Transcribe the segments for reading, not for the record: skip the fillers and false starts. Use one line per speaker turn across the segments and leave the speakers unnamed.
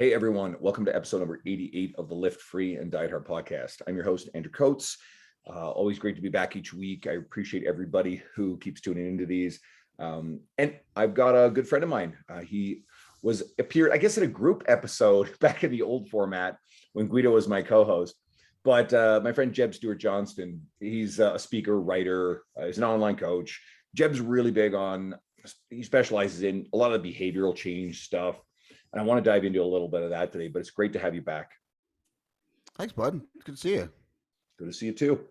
Hey everyone, welcome to episode number 88 of the Lift Free and Diet Hard podcast. I'm your host, Andrew Coates. Always great to be back each week. I appreciate everybody who keeps tuning into these. And I've got a good friend of mine. He appeared, I guess, in a group episode back in the old format when Guido was my co-host. But my friend Jeb Stuart Johnston, he's a speaker, writer, he's an online coach. Jeb's really big he specializes in a lot of the behavioral change stuff. And I want to dive into a little bit of that today, but it's great to have you back.
Thanks, bud. It's good to see you.
Good to see you too.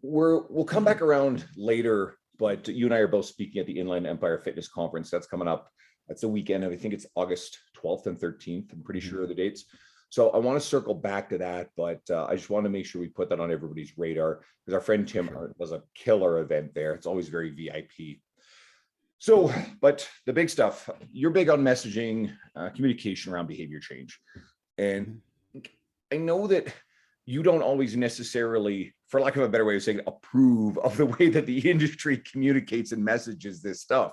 We'll come back around later, but you and I are both speaking at the Inland Empire Fitness Conference. That's coming up. That's the weekend. I think it's August 12th and 13th. I'm pretty sure of the dates. So I want to circle back to that, but I just want to make sure we put that on everybody's radar because our friend Tim does a killer event there. It's always very VIP. So, but the big stuff, you're big on messaging, communication around behavior change. And I know that you don't always necessarily, for lack of a better way of saying it, approve of the way that the industry communicates and messages this stuff.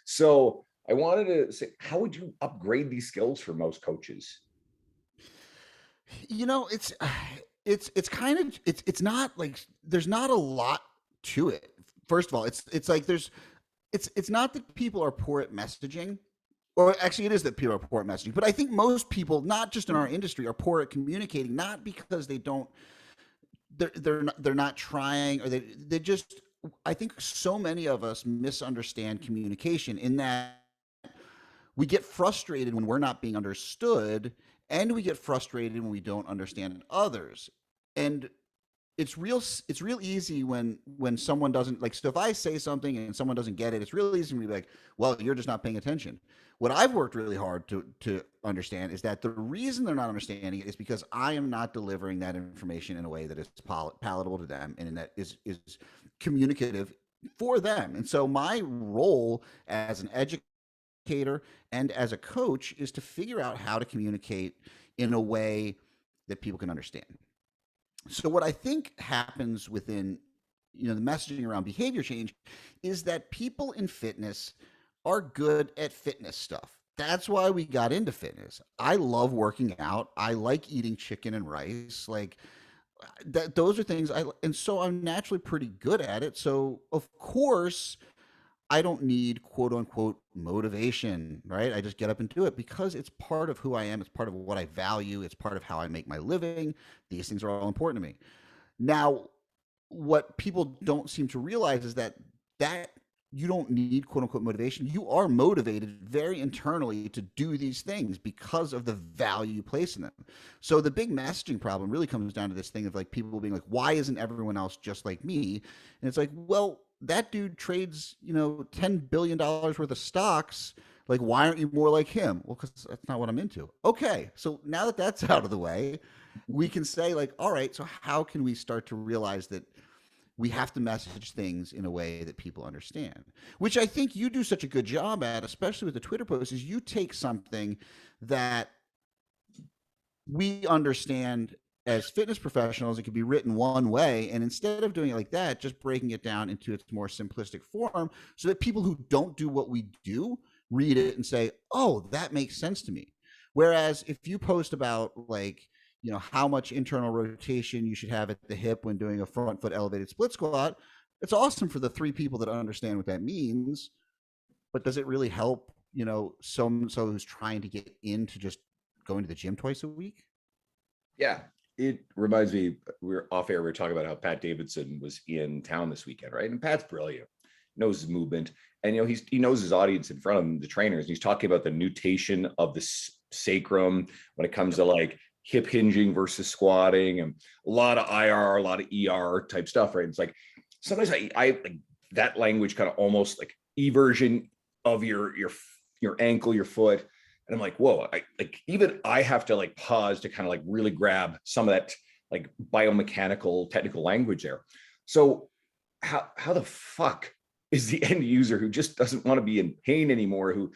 So I wanted to say, how would you upgrade these skills for most coaches?
You know, it's not like there's not a lot to it. First of all, it's not that people are poor at messaging, or actually it is that people are poor at messaging, but I think most people, not just in our industry, are poor at communicating, not because they're not trying, or they just, I think so many of us misunderstand communication in that we get frustrated when we're not being understood, and we get frustrated when we don't understand others. And it's real easy when someone doesn't, like, so if I say something and someone doesn't get it, it's real easy to be like, well, you're just not paying attention. What I've worked really hard to understand is that the reason they're not understanding it is because I am not delivering that information in a way that is palatable to them and that is communicative for them. And so my role as an educator and as a coach is to figure out how to communicate in a way that people can understand. So what I think happens within, the messaging around behavior change is that people in fitness are good at fitness stuff. That's why we got into fitness. I love working out. I like eating chicken and rice. Like that, those are things and so I'm naturally pretty good at it. So of course I don't need quote unquote motivation, right? I just get up and do it because it's part of who I am. It's part of what I value. It's part of how I make my living. These things are all important to me. Now, what people don't seem to realize is that you don't need quote unquote motivation. You are motivated very internally to do these things because of the value you place in them. So the big messaging problem really comes down to this thing of like people being like, why isn't everyone else just like me? And it's like, well, that dude trades, $10 billion worth of stocks. Like, why aren't you more like him? Well, because that's not what I'm into. Okay. So now that that's out of the way, we can say, like, all right, so how can we start to realize that we have to message things in a way that people understand? Which I think you do such a good job at, especially with the Twitter posts, is you take something that we understand as fitness professionals, it could be written one way. And instead of doing it like that, just breaking it down into its more simplistic form so that people who don't do what we do read it and say, oh, that makes sense to me. Whereas if you post about like, how much internal rotation you should have at the hip when doing a front foot elevated split squat, it's awesome for the 3 people that understand what that means. But does it really help, so who's trying to get into just going to the gym twice a week?
Yeah. It reminds me, we were off air, we were talking about how Pat Davidson was in town this weekend, right? And Pat's brilliant, knows his movement, and he knows his audience in front of him, the trainers. And he's talking about the nutation of the sacrum when it comes to like hip hinging versus squatting, and a lot of IR, a lot of ER type stuff, right? It's like sometimes I like that language kind of almost like eversion of your ankle, your foot. And I'm like, whoa, even I have to like pause to kind of like really grab some of that like biomechanical technical language there. So how the fuck is the end user who just doesn't want to be in pain anymore, who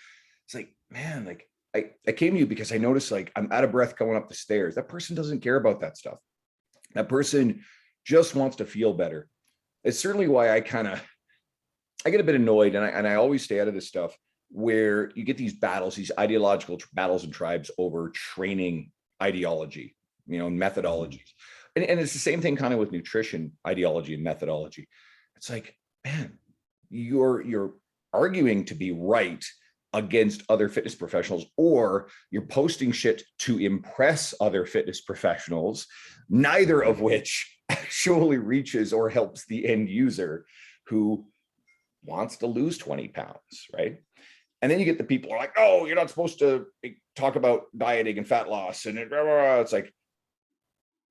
it's like, man, like I came to you because I noticed like I'm out of breath going up the stairs. That person doesn't care about that stuff. That person just wants to feel better. It's certainly why I get a bit annoyed, and I always stay out of this stuff where you get these battles, these ideological battles and tribes over training ideology, and methodologies. And it's the same thing kind of with nutrition ideology and methodology. It's like, man, you're arguing to be right against other fitness professionals, or you're posting shit to impress other fitness professionals, neither of which actually reaches or helps the end user who wants to lose 20 pounds, right? And then you get the people who are like, oh, you're not supposed to talk about dieting and fat loss. And it's like,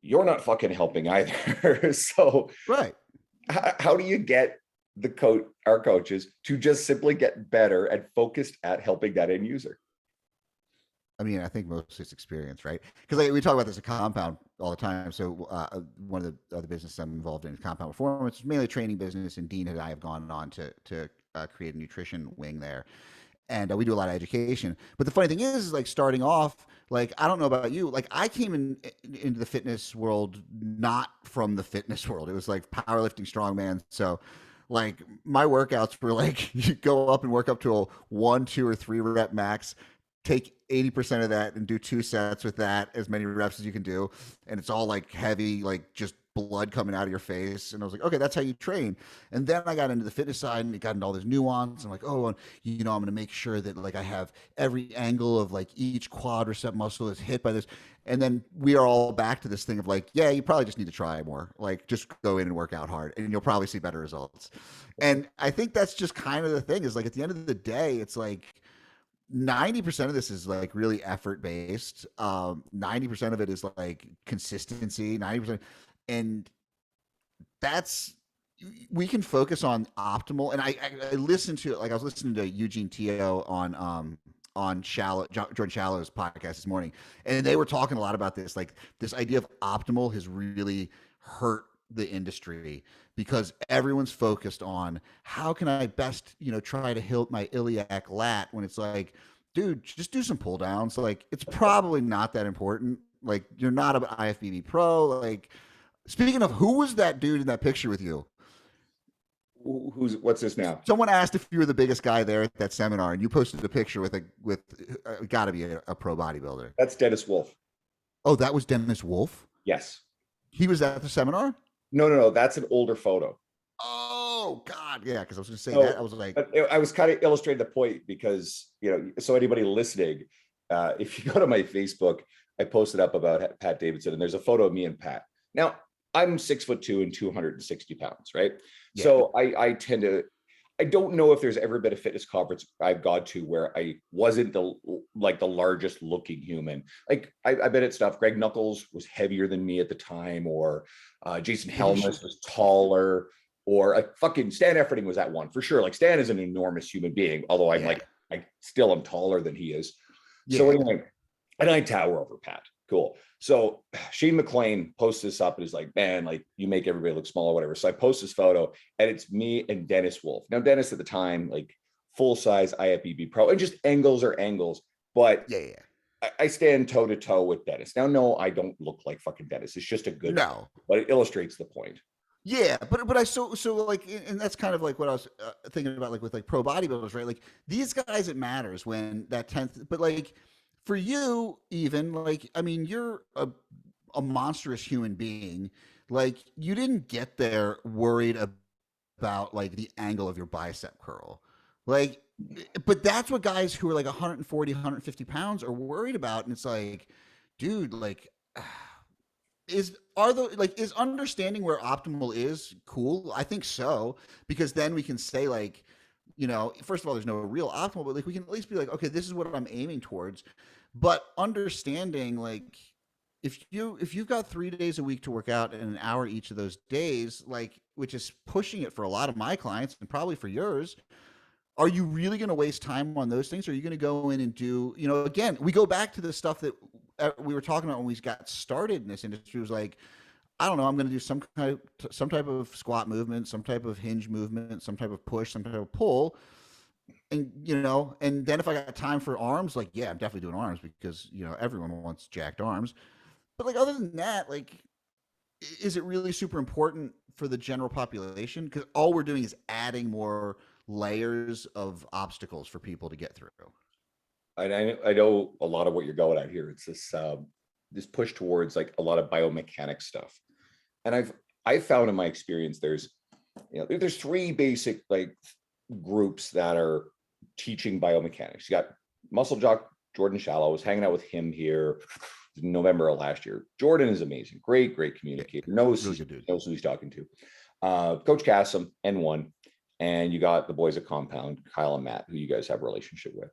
you're not fucking helping either. So
Right.
how do you get our coaches to just simply get better and focused at helping that end user?
I mean, I think mostly it's experience, right? Because like, we talk about this at Compound all the time. So one of the other businesses I'm involved in is Compound Performance. It's mainly a training business, and Dean and I have gone on to create a nutrition wing there. And we do a lot of education. But the funny thing is like starting off, like I don't know about you, like I came into the fitness world not from the fitness world. It was like powerlifting, strongman. So like my workouts were like you go up and work up to a 1, 2, or 3 rep max, take 80% of that and do 2 sets with that, as many reps as you can do. And it's all like heavy, like just blood coming out of your face. And I was like, okay, that's how you train. And then I got into the fitness side and it got into all this nuance. I'm like, oh, and, I'm going to make sure that like I have every angle of like each quadricep muscle is hit by this. And then we are all back to this thing of like, yeah, you probably just need to try more. Like just go in and work out hard and you'll probably see better results. And I think that's just kind of the thing is like at the end of the day, it's like, 90% of this is like really effort based. 90% of it is like consistency, 90%. And that's, we can focus on optimal. And I listened to, like, I was listening to Eugene Teo on Jordan Shallow's podcast this morning. And they were talking a lot about this, like this idea of optimal has really hurt the industry because everyone's focused on how can I best, try to hit my iliac lat when it's like, dude, just do some pull downs. Like it's probably not that important. Like you're not an IFBB pro. Like speaking of, who was that dude in that picture with you?
What's this now?
Someone asked if you were the biggest guy there at that seminar, and you posted a picture with got to be a pro bodybuilder.
That's Dennis Wolf.
Oh, that was Dennis Wolf?
Yes.
He was at the seminar?
No. That's an older photo.
Oh God, yeah. Because I was going to say that. I was like,
I was kind of illustrating the point because so anybody listening, if you go to my Facebook, I posted up about Pat Davidson, and there's a photo of me and Pat. Now I'm 6'2" and 260 pounds, right? Yeah. So I tend to. I don't know if there's ever been a fitness conference I've gone to where I wasn't the largest looking human. Like I've been at stuff. Greg Knuckles was heavier than me at the time, or Jason Helmuth was taller, or fucking Stan Efferding was that one for sure. Like Stan is an enormous human being, although I'm I still am taller than he is. Yeah. So anyway, and I tower over Pat. Cool. So Shane McLean posts this up and is like, man, like you make everybody look small or whatever. So I post this photo and it's me and Dennis Wolf. Now, Dennis at the time, like full size IFBB pro, and just angles are angles, but I stand toe to toe with Dennis. Now, no, I don't look like fucking Dennis. It's just a good, but it illustrates the point.
Yeah, but I so like, and that's kind of like what I was thinking about, like with like pro bodybuilders, right? Like these guys, it matters when that 10th, but like for you, even like, I mean, you're a monstrous human being. Like you didn't get there worried about like the angle of your bicep curl, like, but that's what guys who are like 140, 150 pounds are worried about, and it's like, dude, like. Is understanding where optimal is cool? I think so, because then we can say like, first of all, there's no real optimal, but like we can at least be like, okay, this is what I'm aiming towards. But understanding like if you've got 3 days a week to work out and an hour each of those days, like which is pushing it for a lot of my clients and probably for yours, are you really going to waste time on those things? Or are you going to go in and do, again, we go back to the stuff that we were talking about when we got started in this industry. It was like, I don't know, I'm going to do some type of squat movement, some type of hinge movement, some type of push, some type of pull. And, and then if I got time for arms, like, yeah, I'm definitely doing arms because, everyone wants jacked arms. But like, other than that, like, is it really super important for the general population? Because all we're doing is adding more layers of obstacles for people to get through.
I know a lot of what you're going at here. It's this push towards like a lot of biomechanics stuff. And I've found in my experience there's three basic like groups that are teaching biomechanics. You got Muscle Jock Jordan Shallow. I was hanging out with him here in November of last year. Jordan is amazing, great communicator, knows
Really good dude.
knows who he's talking to. Coach Cassim, N1, and you got the boys at Compound, Kyle and Matt, who you guys have a relationship with.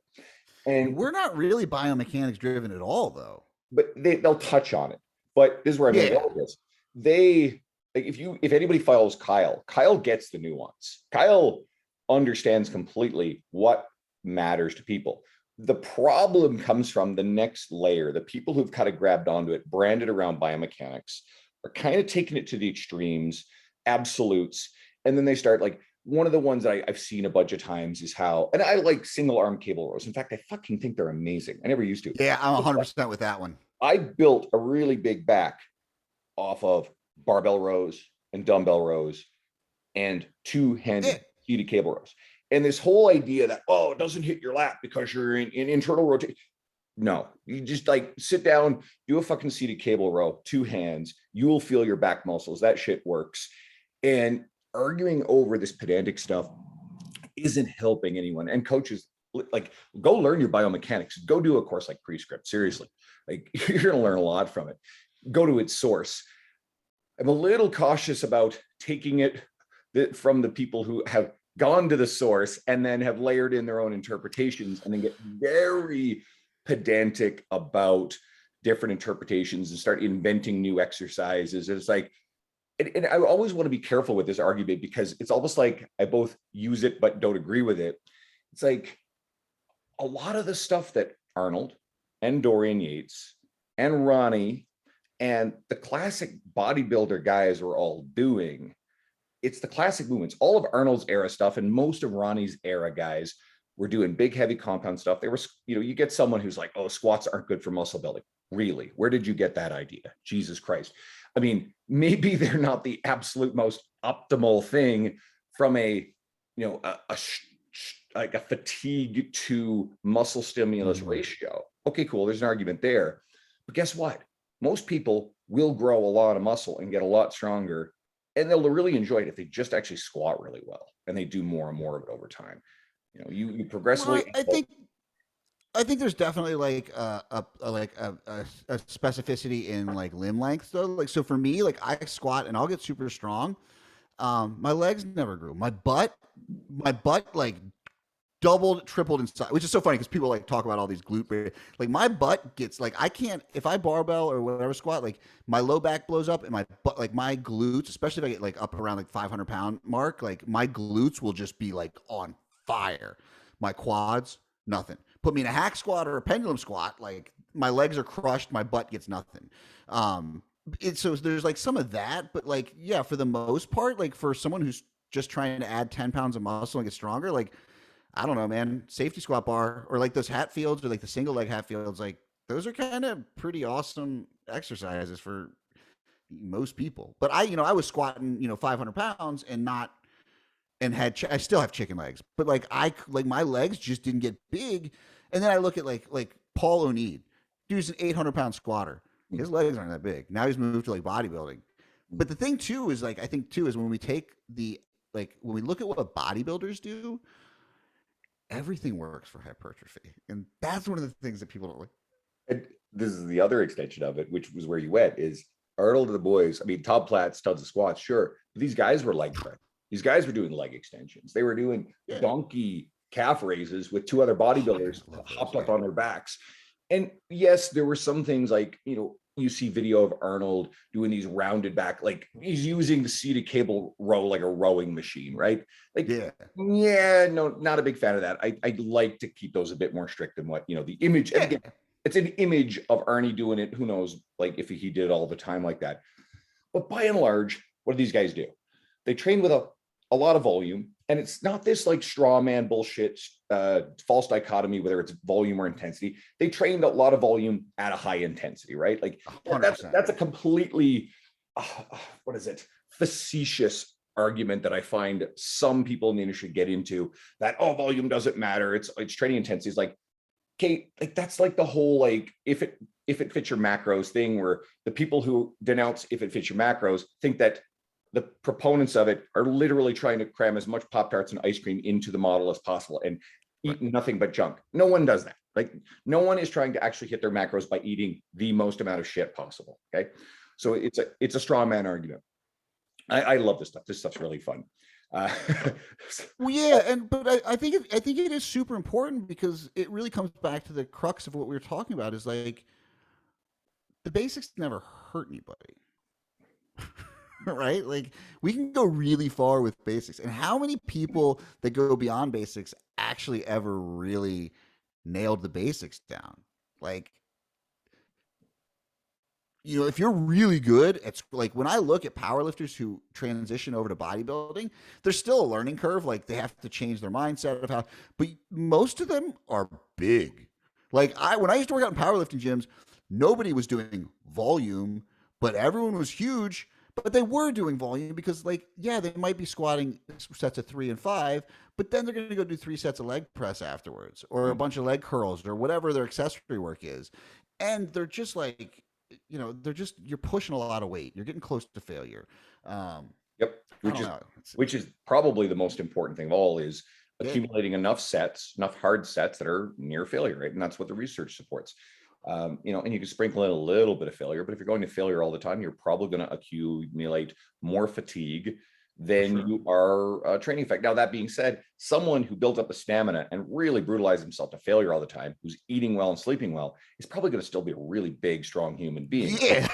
And
We're not really biomechanics driven at all, though.
but they'll touch on it. But this is where I'm going to go with this. They like if anybody follows Kyle gets the nuance. Kyle understands completely what matters to people. The problem comes from the next layer. The people who've kind of grabbed onto it, branded around biomechanics, are kind of taking it to the extremes, absolutes, and then they start like one of the ones that I've seen a bunch of times is how, and I like single arm cable rows. In fact, I fucking think they're amazing. I never used to.
Yeah, I'm 100% with that one.
I built a really big back off of barbell rows and dumbbell rows and two-handed seated cable rows. And this whole idea that, oh, it doesn't hit your lap because you're in internal rotation. No, you just like sit down, do a fucking seated cable row, two hands, you will feel your back muscles. That shit works. And arguing over this pedantic stuff isn't helping anyone. And coaches, like, go learn your biomechanics. Go do a course like Prescript. Seriously, like you're going to learn a lot from it. Go to its source. I'm a little cautious about taking it from the people who have gone to the source and then have layered in their own interpretations and then get very pedantic about different interpretations and start inventing new exercises. It's like, and I always want to be careful with this argument because it's almost like I both use it but don't agree with it. It's like a lot of the stuff that Arnold and Dorian Yates and Ronnie and the classic bodybuilder guys were all doing, it's the classic movements. All of Arnold's era stuff and most of Ronnie's era guys were doing big, heavy compound stuff. They were, you get someone who's like, oh, squats aren't good for muscle building. Really? Where did you get that idea? Jesus Christ. I mean, maybe they're not the absolute most optimal thing from like a fatigue to muscle stimulus ratio. Okay, cool. There's an argument there. But guess what? Most people will grow a lot of muscle and get a lot stronger, and they'll really enjoy it if they just actually squat really well and they do more and more of it over time. You progressively.
Well, I think there's definitely like a specificity in like limb length though. Like, so for me, like I squat and I'll get super strong. My legs never grew. My butt like doubled, tripled in size, which is so funny because people like talk about all these glute. Like my butt gets like, I can't, if I barbell or whatever squat, like my low back blows up and my butt, like my glutes, especially if I get like up around like 500-pound mark, like my glutes will just be like on fire. My quads, nothing. Put me in a hack squat or a pendulum squat, like my legs are crushed, my butt gets nothing. So there's like some of that, but like, yeah, for the most part, like for someone who's just trying to add 10 pounds of muscle and get stronger, like, I don't know, man, safety squat bar or like those Hatfields or like the single leg Hatfields, like those are kind of pretty awesome exercises for most people. But I was squatting, 500 pounds and not, and I still have chicken legs, but like my legs just didn't get big. And then I look at like Paul O'Neid, dude's an 800-pound squatter. His legs aren't that big. Now he's moved to like bodybuilding. But the thing too is like, I think too is when we take when we look at what bodybuilders do, everything works for hypertrophy. And that's one of the things that people don't like.
And this is the other extension of it, which was where you went, is Arnold and the boys. I mean, Todd Platts, tons of squats, sure. But these guys were leg press. These guys were doing leg extensions. They were doing donkey calf raises with two other bodybuilders hopped up on their backs. And yes, there were some things like, you see video of Arnold doing these rounded back, like he's using the seated cable row like a rowing machine, right? Like, no, not a big fan of that. I'd like to keep those a bit more strict than what, the image. Yeah. Again, it's an image of Arnie doing it. Who knows, like if he did it all the time like that. But by and large, what do these guys do? They train with a lot of volume, and it's not this like straw man bullshit, false dichotomy, whether it's volume or intensity. They trained a lot of volume at a high intensity, right? Like that's a completely, facetious argument that I find some people in the industry get into, that, oh, volume doesn't matter, it's training intensity. Is like, okay, like that's like the whole, like, if it fits your macros thing, where the people who denounce if it fits your macros think that the proponents of it are literally trying to cram as much Pop-Tarts and ice cream into the model as possible and eat nothing but junk. No one does that. Like, no one is trying to actually hit their macros by eating the most amount of shit possible. Okay. So it's a straw man argument. I love this stuff. This stuff's really fun.
Well, yeah, but I think it is super important, because it really comes back to the crux of what we were talking about, is like, the basics never hurt anybody. Right? Like, we can go really far with basics. And how many people that go beyond basics actually ever really nailed the basics down? Like, if you're really good, it's like, when I look at powerlifters who transition over to bodybuilding, there's still a learning curve. Like, they have to change their mindset of how, but most of them are big. Like, when I used to work out in powerlifting gyms, nobody was doing volume, but everyone was huge. But they were doing volume because, like, yeah, they might be squatting sets of 3 and 5, but then they're going to go do 3 sets of leg press afterwards, or a bunch of leg curls, or whatever their accessory work is. And they're just like, you're pushing a lot of weight. You're getting close to failure.
Yep. Which is probably the most important thing of all, is accumulating enough hard sets that are near failure, right? And that's what the research supports. And you can sprinkle in a little bit of failure, but if you're going to failure all the time, you're probably going to accumulate more fatigue than you are training effect. Now, that being said, someone who built up a stamina and really brutalized himself to failure all the time, who's eating well and sleeping well, is probably going to still be a really big, strong human being.
Yeah.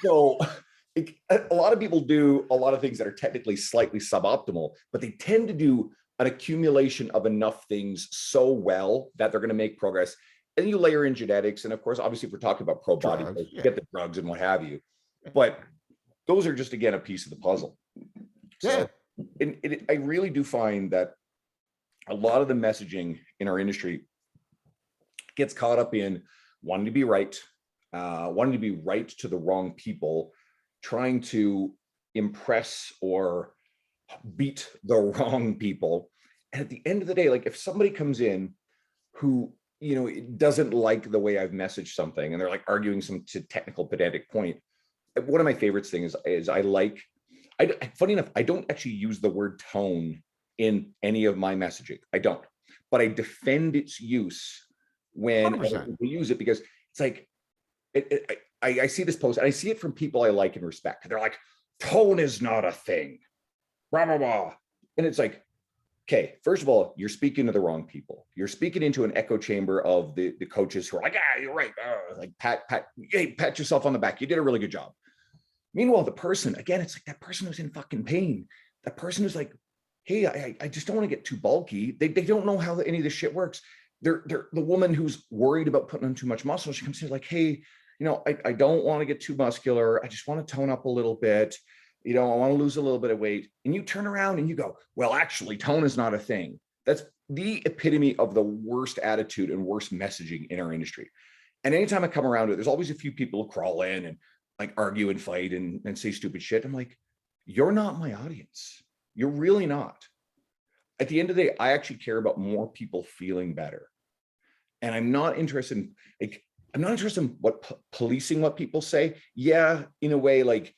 So a lot of people do a lot of things that are technically slightly suboptimal, but they tend to do an accumulation of enough things so well that they're going to make progress. And you layer in genetics, and of course, obviously, if we're talking about pro body, you get the drugs and what have you. But those are just, again, a piece of the puzzle. So, I really do find that a lot of the messaging in our industry gets caught up in wanting to be right to the wrong people, trying to impress or beat the wrong people. And at the end of the day, like, if somebody comes in who doesn't like the way I've messaged something, and they're like arguing some technical pedantic point, one of my favorites things is funny enough, I don't actually use the word tone in any of my messaging. I don't, but I defend its use when we use it, because it's like, I see this post and I see it from people I like and respect. They're like, tone is not a thing, blah, blah, blah. And it's like, okay, first of all, you're speaking to the wrong people. You're speaking into an echo chamber of the coaches who are like, you're right. Like, pat yourself on the back. You did a really good job. Meanwhile, the person, again, it's like that person who's in fucking pain. That person who's like, hey, I just don't want to get too bulky. They don't know how any of this shit works. They're the woman who's worried about putting on too much muscle. She comes in like, hey, I don't want to get too muscular. I just want to tone up a little bit. I want to lose a little bit of weight. And you turn around and you go, well, actually, tone is not a thing. That's the epitome of the worst attitude and worst messaging in our industry. And anytime I come around to it, there's always a few people who crawl in and like argue and fight and say stupid shit. I'm like, you're not my audience. You're really not. At the end of the day, I actually care about more people feeling better. And I'm not interested in policing what people say. Yeah, in a way, like,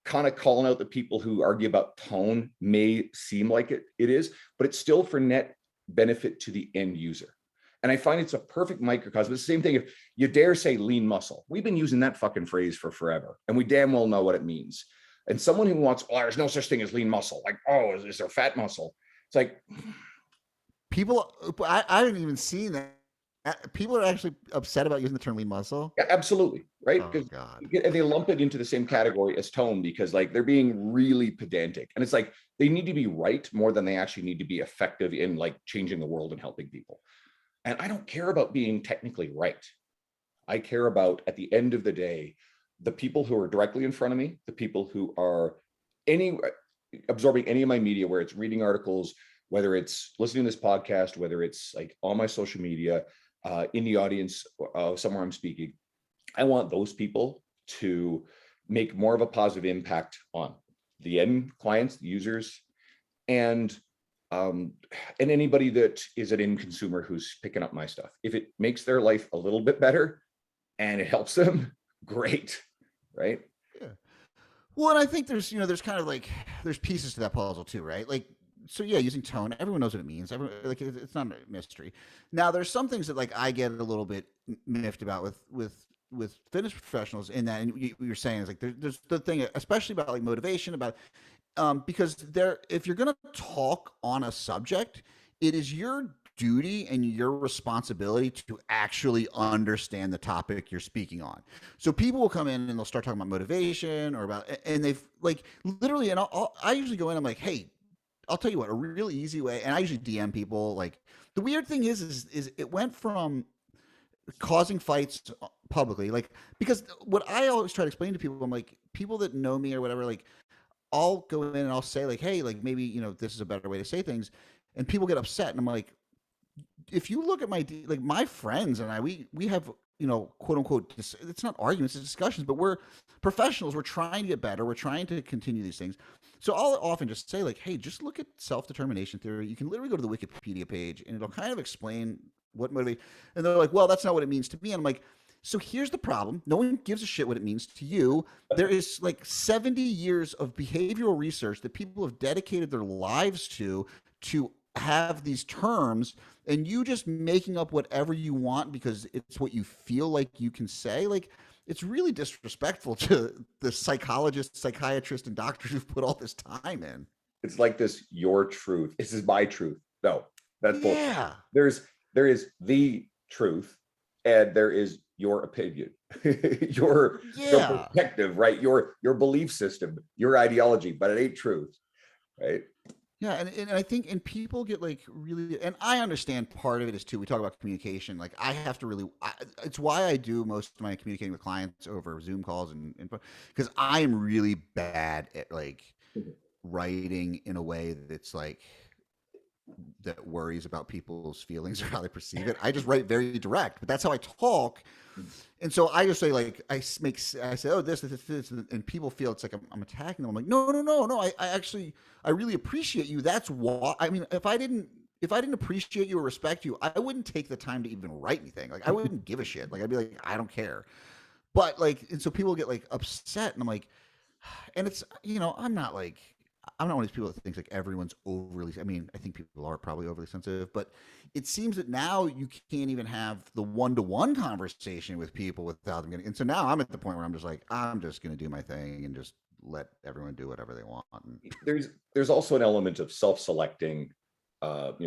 kind of calling out the people who argue about tone may seem like it is, but it's still for net benefit to the end user. And I find it's a perfect microcosm. It's the same thing. If you dare say lean muscle, we've been using that fucking phrase for forever, and we damn well know what it means. And someone who wants, there's no such thing as lean muscle. Like, is there fat muscle? It's like,
people, I haven't even seen that. People are actually upset about using the term lean muscle.
Yeah, absolutely. Right.
Oh, God.
And they lump it into the same category as tone, because like they're being really pedantic, and it's like they need to be right more than they actually need to be effective in like changing the world and helping people. And I don't care about being technically right. I care about, at the end of the day, the people who are directly in front of me, the people who are absorbing any of my media, where it's reading articles, whether it's listening to this podcast, whether it's like on my social media, in the audience, somewhere I'm speaking. I want those people to make more of a positive impact on the end clients, the users, and anybody that is an end consumer who's picking up my stuff. If it makes their life a little bit better and it helps them, great, right?
Yeah. Well, and I think there's kind of like there's pieces to that puzzle too, right? Like, so yeah, using tone, everyone knows what it means. Everyone, like, it's not a mystery. Now, there's some things that like I get a little bit miffed about with fitness professionals in that, and you're saying is like there's the thing, especially about like motivation, about because if you're going to talk on a subject, it is your duty and your responsibility to actually understand the topic you're speaking on. So people will come in and they'll start talking about motivation or about, and they've like literally, and I usually go in, I'm like, hey, I'll tell you what, a really easy way, and I usually DM people. Like, the weird thing is it went from causing fights publicly, like, because what I always try to explain to people, I'm like, people that know me or whatever, like, I'll go in and I'll say like, hey, like maybe this is a better way to say things, and people get upset, and I'm like, if you look at like my friends and I, we have quote unquote, it's not arguments, it's discussions, but we're professionals. We're trying to get better. We're trying to continue these things. So I'll often just say like, hey, just look at self-determination theory. You can literally go to the Wikipedia page and it'll kind of explain what motivate. And they're like, well, that's not what it means to me. And I'm like, so here's the problem. No one gives a shit what it means to you. There is like 70 years of behavioral research that people have dedicated their lives to have these terms, and you just making up whatever you want because it's what you feel like you can say. Like, it's really disrespectful to the psychologists, psychiatrists, and doctors who've put all this time in.
It's like this, your truth. This is my truth. No, that's bullshit.
Yeah.
There is the truth, and there is your opinion, your perspective, right? Your belief system, your ideology, but it ain't truth, right?
Yeah, and I think, and people get like really, and I understand part of it is too. We talk about communication. Like, I have to really, it's why I do most of my communicating with clients over Zoom calls and because I am really bad at like writing in a way that's like that worries about people's feelings or how they perceive it. I just write very direct, but that's how I talk. And so I just say like, I say, oh, this, and people feel it's like I'm attacking them. I'm like, no. I actually, I really appreciate you. That's why. I mean, if I didn't appreciate you or respect you, I wouldn't take the time to even write anything. Like, I wouldn't give a shit. Like, I'd be like, I don't care. But like, and so people get like upset, and I'm like, and it's, I'm not one of these people that thinks like everyone's overly. I mean, I think people are probably overly sensitive, but it seems that now you can't even have the one-to-one conversation with people without them getting. And so now I'm at the point where I'm just like, I'm just going to do my thing and just let everyone do whatever they want.
There's also an element of self-selecting,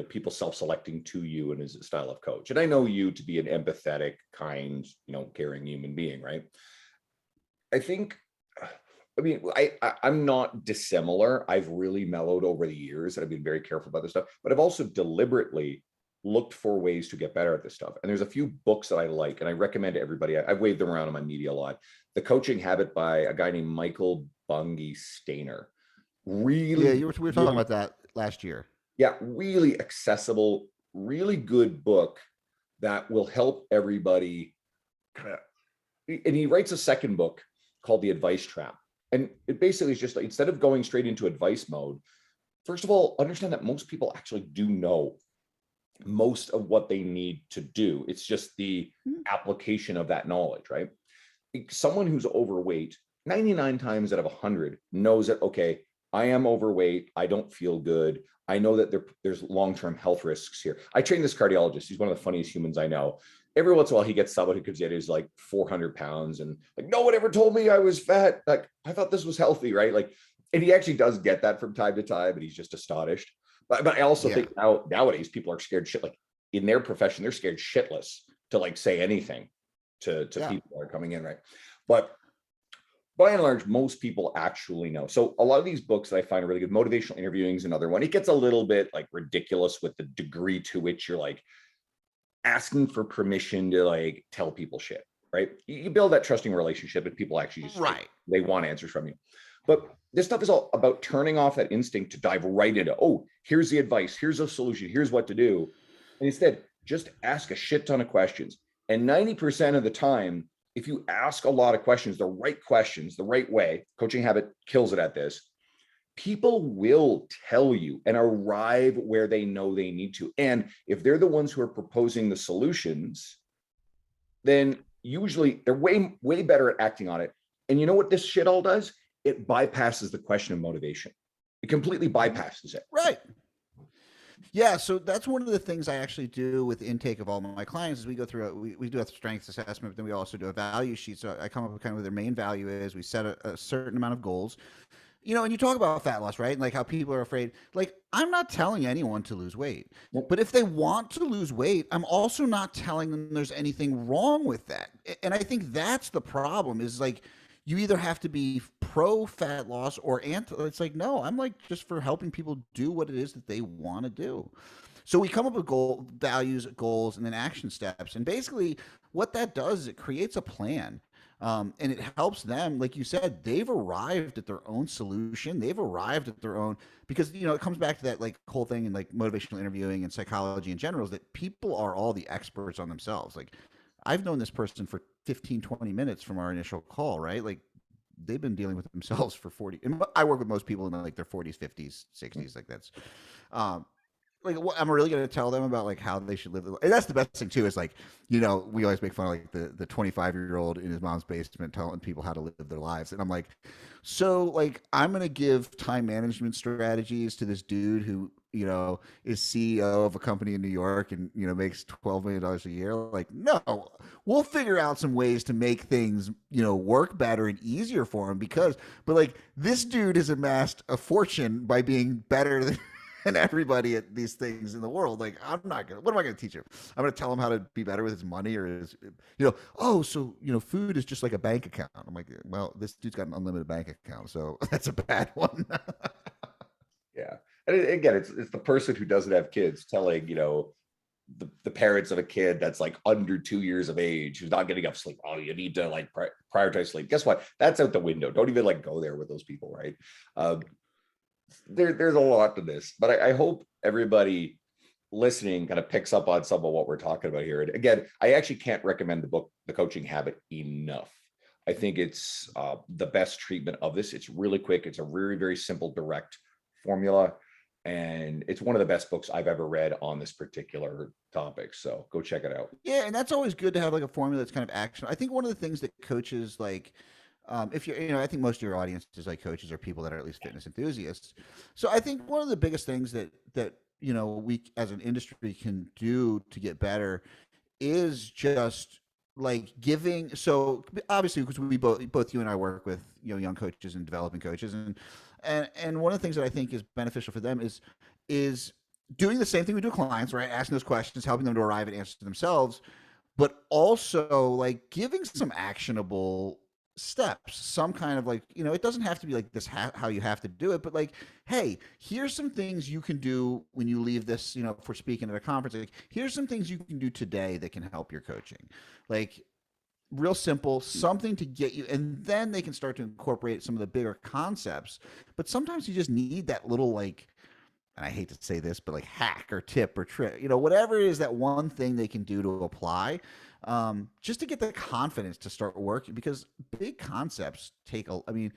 people self-selecting to you and as a style of coach. And I know you to be an empathetic, kind, caring human being, right? I'm not dissimilar. I've really mellowed over the years, and I've been very careful about this stuff, but I've also deliberately looked for ways to get better at this stuff. And there's a few books that I like, and I recommend to everybody. I've waved them around on my media a lot. The Coaching Habit by a guy named Michael Bungay Stainer. Really,
yeah, we were talking about that last year.
Yeah, really accessible, really good book that will help everybody. And he writes a second book called The Advice Trap. And it basically is just like, instead of going straight into advice mode, first of all, understand that most people actually do know most of what they need to do. It's just the application of that knowledge, right? Someone who's overweight, 99 times out of 100 knows that, okay, I am overweight. I don't feel good. I know that there's long-term health risks here. I train this cardiologist. He's one of the funniest humans I know. Every once in a while, he gets someone who comes in who's like 400 pounds and like, no one ever told me I was fat. Like, I thought this was healthy, right? Like, and he actually does get that from time to time, and he's just astonished. But I also think nowadays people are scared shit. Like, in their profession, they're scared shitless to like say anything to people that are coming in, right? But by and large, most people actually know. So a lot of these books that I find are really good. Motivational Interviewing is another one. It gets a little bit like ridiculous with the degree to which you're like asking for permission to like tell people shit, right? You build that trusting relationship and people actually just they want answers from you. But this stuff is all about turning off that instinct to dive right into, oh, here's the advice, here's a solution, here's what to do. And instead, just ask a shit ton of questions. And 90% of the time, if you ask a lot of questions, the right way, Coaching Habit kills it at this. people will tell you and arrive where they know they need to. And if they're the ones who are proposing the solutions, then usually they're way better at acting on it. And you know what this shit all does? It bypasses the question of motivation. It completely bypasses it.
Right. Yeah, so that's one of the things I actually do with intake of all my clients is we go through we do a strengths assessment, but then we also do a value sheet. So I come up with kind of what their main value is. We set a certain amount of goals. And you talk about fat loss, right? And like how people are afraid. Like, I'm not telling anyone to lose weight, but if they want to lose weight, I'm also not telling them there's anything wrong with that. And I think that's the problem is like, you either have to be pro fat loss or anti. It's like, no, I'm like just for helping people do what it is that they want to do. So we come up with values, goals, and then action steps. And basically, what that does is it creates a plan. And it helps them, like you said, they've arrived at their own solution. They've arrived at their own, because, it comes back to that like whole thing in like motivational interviewing and psychology in general is that people are all the experts on themselves. Like, I've known this person for 15, 20 minutes from our initial call, right? Like, they've been dealing with themselves for 40. And I work with most people in like their 40s, 50s, 60s. Like that's, like, what I'm really going to tell them about like how they should live. And that's the best thing too, is like, we always make fun of like the 25-year-old in his mom's basement telling people how to live their lives. And I'm like, so like, I'm going to give time management strategies to this dude who, is CEO of a company in New York and, makes $12 million a year. Like, no, we'll figure out some ways to make things, work better and easier for him but like, this dude has amassed a fortune by being better than everybody at these things in the world. Like, what am I going to teach him? I'm going to tell him how to be better with his money or his, food is just like a bank account. I'm like, well, this dude's got an unlimited bank account. So that's a bad one.
Yeah. And again, it's the person who doesn't have kids telling, the parents of a kid that's like under 2 years of age who's not getting enough sleep. Oh, you need to like prioritize sleep. Guess what? That's out the window. Don't even like go there with those people, right? There's a lot to this, but I hope everybody listening kind of picks up on some of what we're talking about here. And again, I actually can't recommend the book, The Coaching Habit, enough. I think it's the best treatment of this. It's really quick. It's a very, very simple, direct formula. And it's one of the best books I've ever read on this particular topic. So go check it out.
Yeah, and that's always good to have like a formula that's kind of action. I think one of the things that coaches like, if you're, I think most of your audience is like coaches or people that are at least fitness enthusiasts. So I think one of the biggest things that we as an industry can do to get better is just like giving. So obviously, because we both you and I work with young coaches and developing coaches, and one of the things that I think is beneficial for them is doing the same thing we do with clients, right? Asking those questions, helping them to arrive at answers to themselves, but also like giving some actionable steps, some kind of like, it doesn't have to be like this how you have to do it, but like, hey, here's some things you can do when you leave this, for speaking at a conference. Like, here's some things you can do today that can help your coaching. Like, real simple, something to get you, and then they can start to incorporate some of the bigger concepts. But sometimes you just need that little like, and I hate to say this, but like hack or tip or trick, whatever it is, that one thing they can do to apply, just to get the confidence to start working, because big concepts take the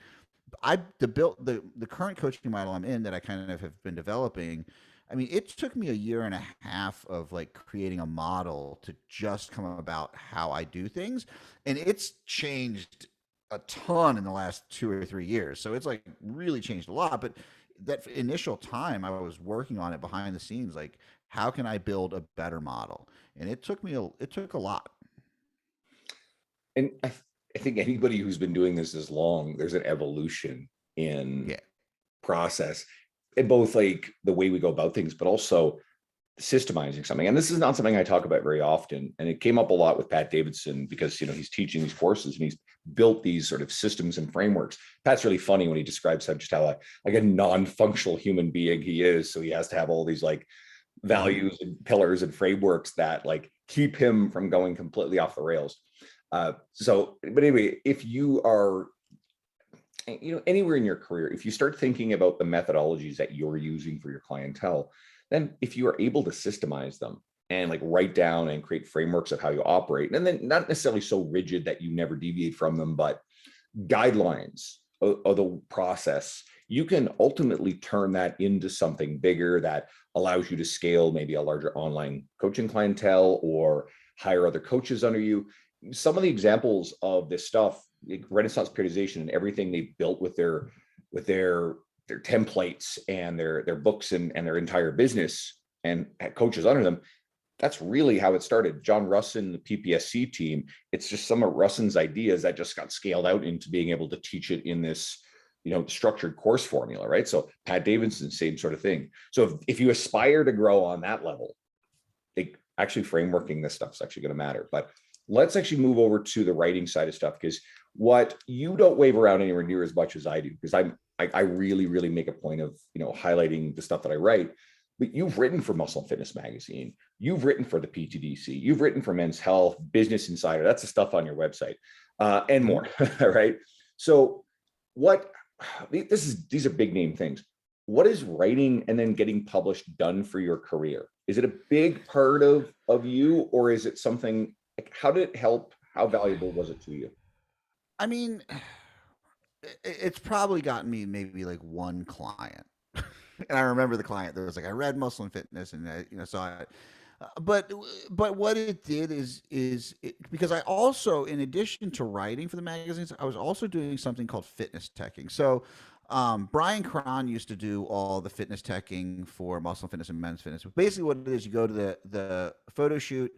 current coaching model I'm in that I kind of have been developing. I mean, it took me a year and a half of like creating a model to just come about how I do things. And it's changed a ton in the last 2 or 3 years. So it's like really changed a lot. But that initial time I was working on it behind the scenes, like, how can I build a better model? And it took a lot.
And I think anybody who's been doing this as long, there's an evolution in process in both like the way we go about things, but also systemizing something. And this is not something I talk about very often. And it came up a lot with Pat Davidson because, he's teaching these courses and he's built these sort of systems and frameworks. Pat's really funny when he describes just how like a non-functional human being he is. So he has to have all these like values and pillars and frameworks that like keep him from going completely off the rails. But anyway, if you are, anywhere in your career, if you start thinking about the methodologies that you're using for your clientele, then if you are able to systemize them and like write down and create frameworks of how you operate, and then not necessarily so rigid that you never deviate from them, but guidelines of the process, you can ultimately turn that into something bigger that allows you to scale maybe a larger online coaching clientele or hire other coaches under you. Some of the examples of this stuff, like Renaissance periodization and everything they've built with their templates and their books and their entire business and coaches under them, that's really how it started. John Russin, the PPSC team, it's just some of Russin's ideas that just got scaled out into being able to teach it in this, structured course formula, right? So Pat Davidson, same sort of thing. So if you aspire to grow on that level, actually frameworking this stuff is actually going to matter. But let's actually move over to the writing side of stuff, because what you don't wave around anywhere near as much as I do, because I really, really make a point of, highlighting the stuff that I write. But you've written for Muscle and Fitness Magazine. You've written for the PTDC. You've written for Men's Health, Business Insider. That's the stuff on your website, and more, right? So these are big name things. What is writing and then getting published done for your career? Is it a big part of you, or is it something like, how did it help? How valuable was it to you?
I mean, it's probably gotten me maybe like one client. And I remember the client that was like, I read Muscle and Fitness, and I, saw it. But what it did because I also, in addition to writing for the magazines, I was also doing something called fitness teching. So Brian Cron used to do all the fitness teching for Muscle and Fitness and Men's Fitness. But basically, what it is, you go to the photo shoot,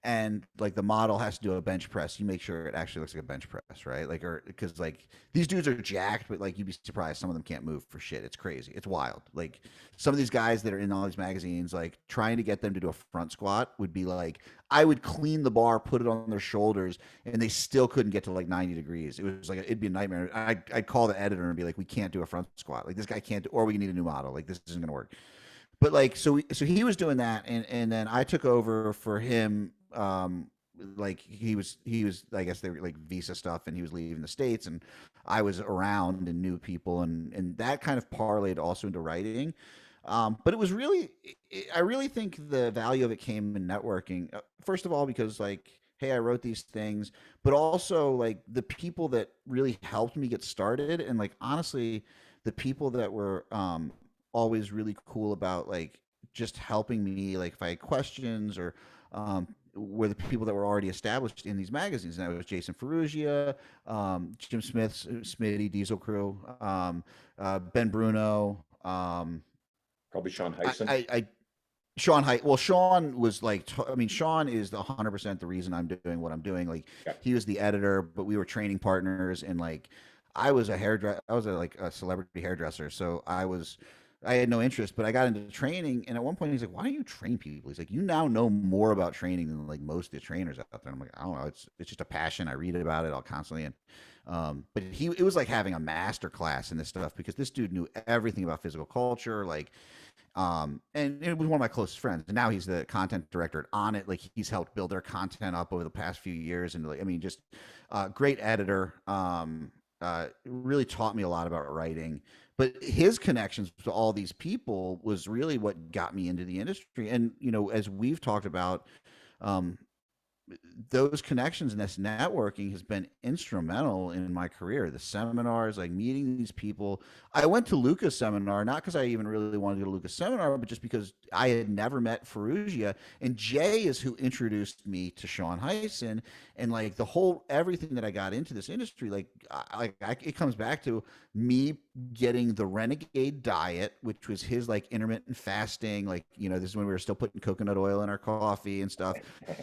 and like the model has to do a bench press. You make sure it actually looks like a bench press, right? Like, or because like these dudes are jacked, but like you'd be surprised some of them can't move for shit. It's crazy. It's wild. Like some of these guys that are in all these magazines, like trying to get them to do a front squat would be like, I would clean the bar, put it on their shoulders, and they still couldn't get to like 90 degrees. It was like, it'd be a nightmare. I'd call the editor and be like, we can't do a front squat. Like this guy can't do, or we need a new model. Like this isn't going to work. But like, so he was doing that. And then I took over for him. Like he was I guess they were like visa stuff, and he was leaving the States, and I was around and knew people, and that kind of parlayed also into writing. But it was really, I really think the value of it came in networking. First of all, because like, hey, I wrote these things, but also like the people that really helped me get started, and like honestly, the people that were always really cool about like just helping me, like if I had questions, or were the people that were already established in these magazines. And that was Jason Ferrugia, Jim Smith's Smitty Diesel Crew, Ben Bruno,
Probably Sean Heisen.
Sean Height. Well, Sean was like, I mean, Sean is the 100% the reason I'm doing what I'm doing. Like,
Yeah.
he was the editor, but we were training partners, and like, I was a hairdresser. I was like a celebrity hairdresser, so I had no interest, but I got into training. And at one point, he's like, "Why don't you train people?" He's like, "You now know more about training than like most of the trainers out there." I'm like, "I don't know. It's just a passion. I read about it all constantly." And but it was like having a master class in this stuff, because this dude knew everything about physical culture, like and it was one of my closest friends, and now he's the content director at On It. Like, he's helped build their content up over the past few years, and like, I mean, just great editor. Really taught me a lot about writing. But his connections to all these people was really what got me into the industry. And as we've talked about, um, those connections and this networking has been instrumental in my career. The seminars, like meeting these people. I went to Luca's seminar, not because I even really wanted to go to Luca's seminar, but just because I had never met Ferrugia. And Jay is who introduced me to Sean Heisen. And like the whole, everything that I got into this industry, it comes back to me getting the Renegade diet, which was his like intermittent fasting. Like, this is when we were still putting coconut oil in our coffee and stuff.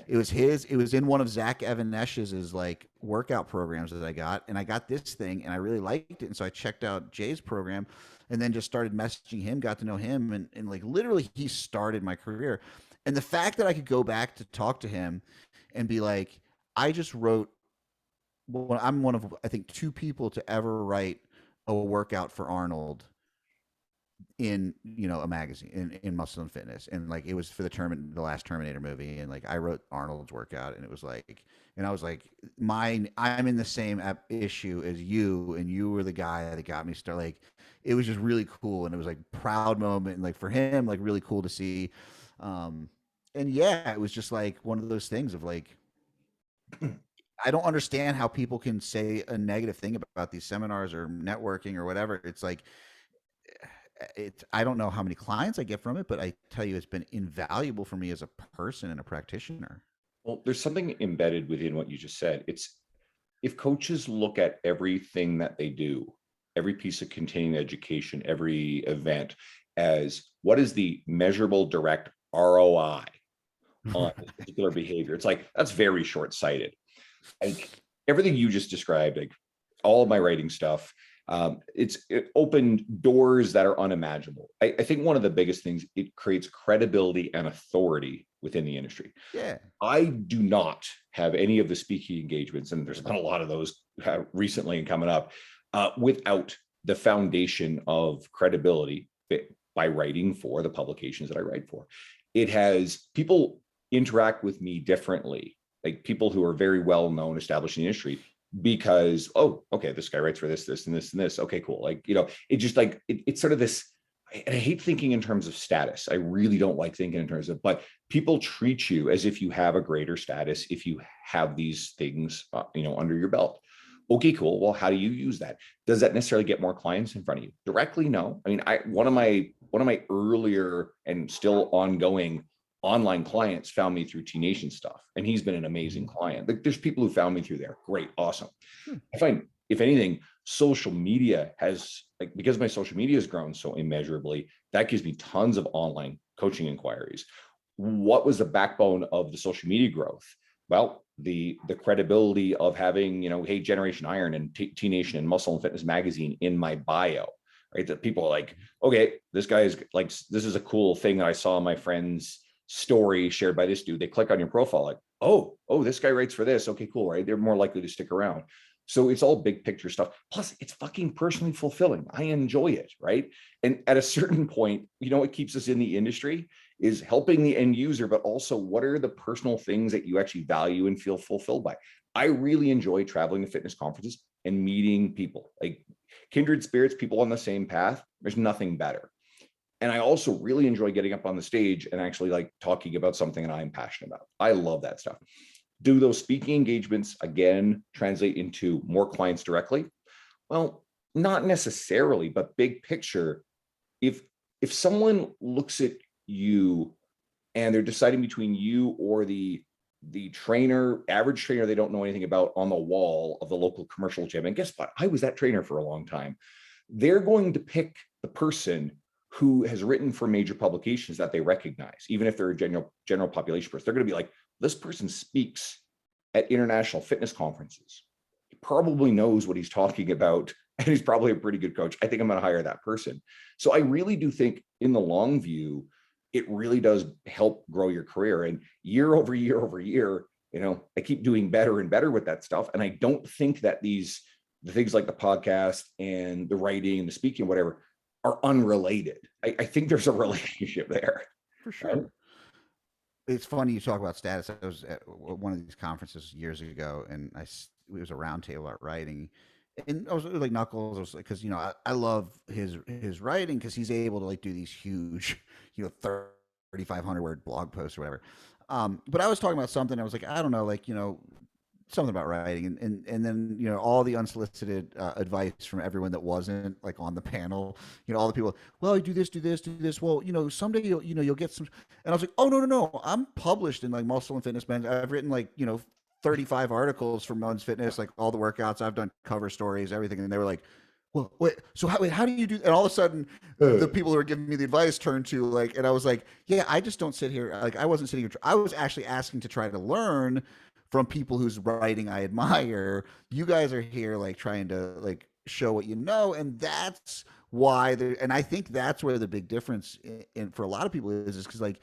It was in one of Zach Evanesh's like workout programs that I got, and I got this thing and I really liked it. And so I checked out Jay's program, and then just started messaging him, got to know him, and like literally he started my career. And the fact that I could go back to talk to him and be like, I just wrote, well, I'm one of, I think, two people to ever write a workout for Arnold in a magazine, in Muscle and Fitness. And like, it was for the last Terminator movie, and like I wrote Arnold's workout, and it was like, and I was like, I'm in the same issue as you, and you were the guy that got me started. Like, it was just really cool, and it was like proud moment, and like for him, like really cool to see. And yeah, it was just like one of those things of like, I don't understand how people can say a negative thing about these seminars or networking or whatever. It's like, I don't know how many clients I get from it, but I tell you, it's been invaluable for me as a person and a practitioner.
Well, there's something embedded within what you just said. It's if coaches look at everything that they do, every piece of continuing education, every event, as what is the measurable direct ROI on this particular behavior, it's like that's very short-sighted. Like everything you just described, like all of my writing stuff, it opened doors that are unimaginable. I think one of the biggest things, it creates credibility and authority within the industry.
Yeah.
I do not have any of the speaking engagements, and there's been a lot of those recently and coming up, without the foundation of credibility by writing for the publications that I write for. It has people interact with me differently, like people who are very well known, established in the industry, because, oh, okay, this guy writes for this, this, and this, and this. Okay, cool. Like, it just like, it's sort of this, and I hate thinking in terms of status. I really don't like thinking in terms of, but people treat you as if you have a greater status if you have these things, under your belt. Okay, cool. Well, how do you use that? Does that necessarily get more clients in front of you? Directly, no. I mean, one of my earlier and still ongoing online clients found me through T Nation stuff, and he's been an amazing client. Like, there's people who found me through there. Great, awesome. I find, if anything, social media has, like, because my social media has grown so immeasurably, that gives me tons of online coaching inquiries. What was the backbone of the social media growth? Well, the credibility of having, hey, Generation Iron and T Nation and Muscle and Fitness Magazine in my bio, right? That people are like, okay, this guy is like, this is a cool thing that I saw in my friend's story shared by this dude. They click on your profile, like, oh, this guy writes for this. Okay, cool, right? They're more likely to stick around. So it's all big picture stuff. Plus, it's fucking personally fulfilling. I enjoy it, right? And at a certain point, what keeps us in the industry is helping the end user, but also what are the personal things that you actually value and feel fulfilled by? I really enjoy traveling to fitness conferences and meeting people, like kindred spirits, people on the same path. There's nothing better. And I also really enjoy getting up on the stage and actually like talking about something that I'm passionate about. I love that stuff. Do those speaking engagements again translate into more clients directly? Well, not necessarily, but big picture, if someone looks at you and they're deciding between you or the average trainer they don't know anything about on the wall of the local commercial gym, and guess what? I was that trainer for a long time. They're going to pick the person who has written for major publications that they recognize, even if they're a general population person. They're going to be like, this person speaks at international fitness conferences. He probably knows what he's talking about, and he's probably a pretty good coach. I think I'm going to hire that person. So I really do think in the long view, it really does help grow your career. And year over year over year, I keep doing better and better with that stuff. And I don't think that the things like the podcast and the writing and the speaking, whatever, are unrelated. I think there's a relationship there.
For sure. Right? It's funny you talk about status. I was at one of these conferences years ago, and it was a roundtable about writing, and I was like Knuckles. I was like, because I love his writing because he's able to like do these huge, 3,500 word blog posts or whatever. But I was talking about something. I was like, I don't know, like something about writing, and then all the unsolicited advice from everyone that wasn't like on the panel, all the people, well, you do this, do this, do this, well, someday you'll get some. And I was like, oh, no, I'm published in like Muscle and Fitness Magazine. I've written like 35 articles for Men's Fitness, like all the workouts I've done, cover stories, everything. And they were like, well, wait, so how do you do? And all of a sudden, the people who are giving me the advice turned to like, and I was like, yeah, I just don't sit here. Like, I wasn't sitting here. I was actually asking to try to learn from people whose writing I admire. You guys are here like trying to like show what you know, and that's why. And I think that's where the big difference for a lot of people is because like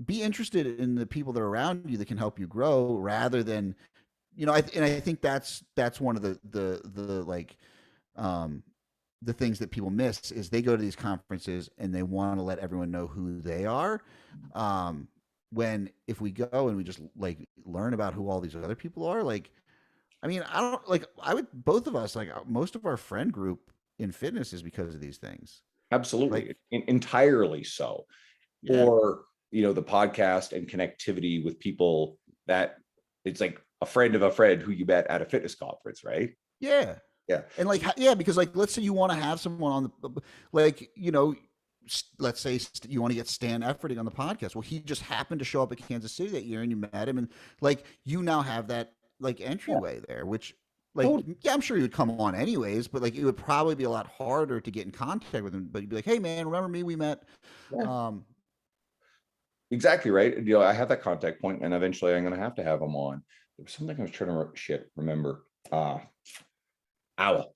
be interested in the people that are around you that can help you grow rather than and I think that's one of the like the things that people miss is they go to these conferences and they want to let everyone know who they are. When if we go and we just like learn about who all these other people are, like, I mean, I don't like, I would, both of us, like most of our friend group in fitness is because of these things.
Absolutely. Like, entirely so. Yeah. Or, the podcast and connectivity with people that it's like a friend of a friend who you met at a fitness conference, right?
Yeah.
Yeah.
And like, yeah, because like, let's say you want to have someone on the, like, let's say you want to get Stan Efferding on the podcast. Well, he just happened to show up at Kansas City that year, and you met him, and like, you now have that like
Yeah.
entryway there, which, like,
Totally.
yeah, I'm sure he would come on anyways, but like, it would probably be a lot harder to get in contact with him. But you'd be like, hey man, remember me? We met.
Yeah.
Um,
Exactly right. I have that contact point, and eventually I'm going to have him on. There was something I was trying to remember. Uh,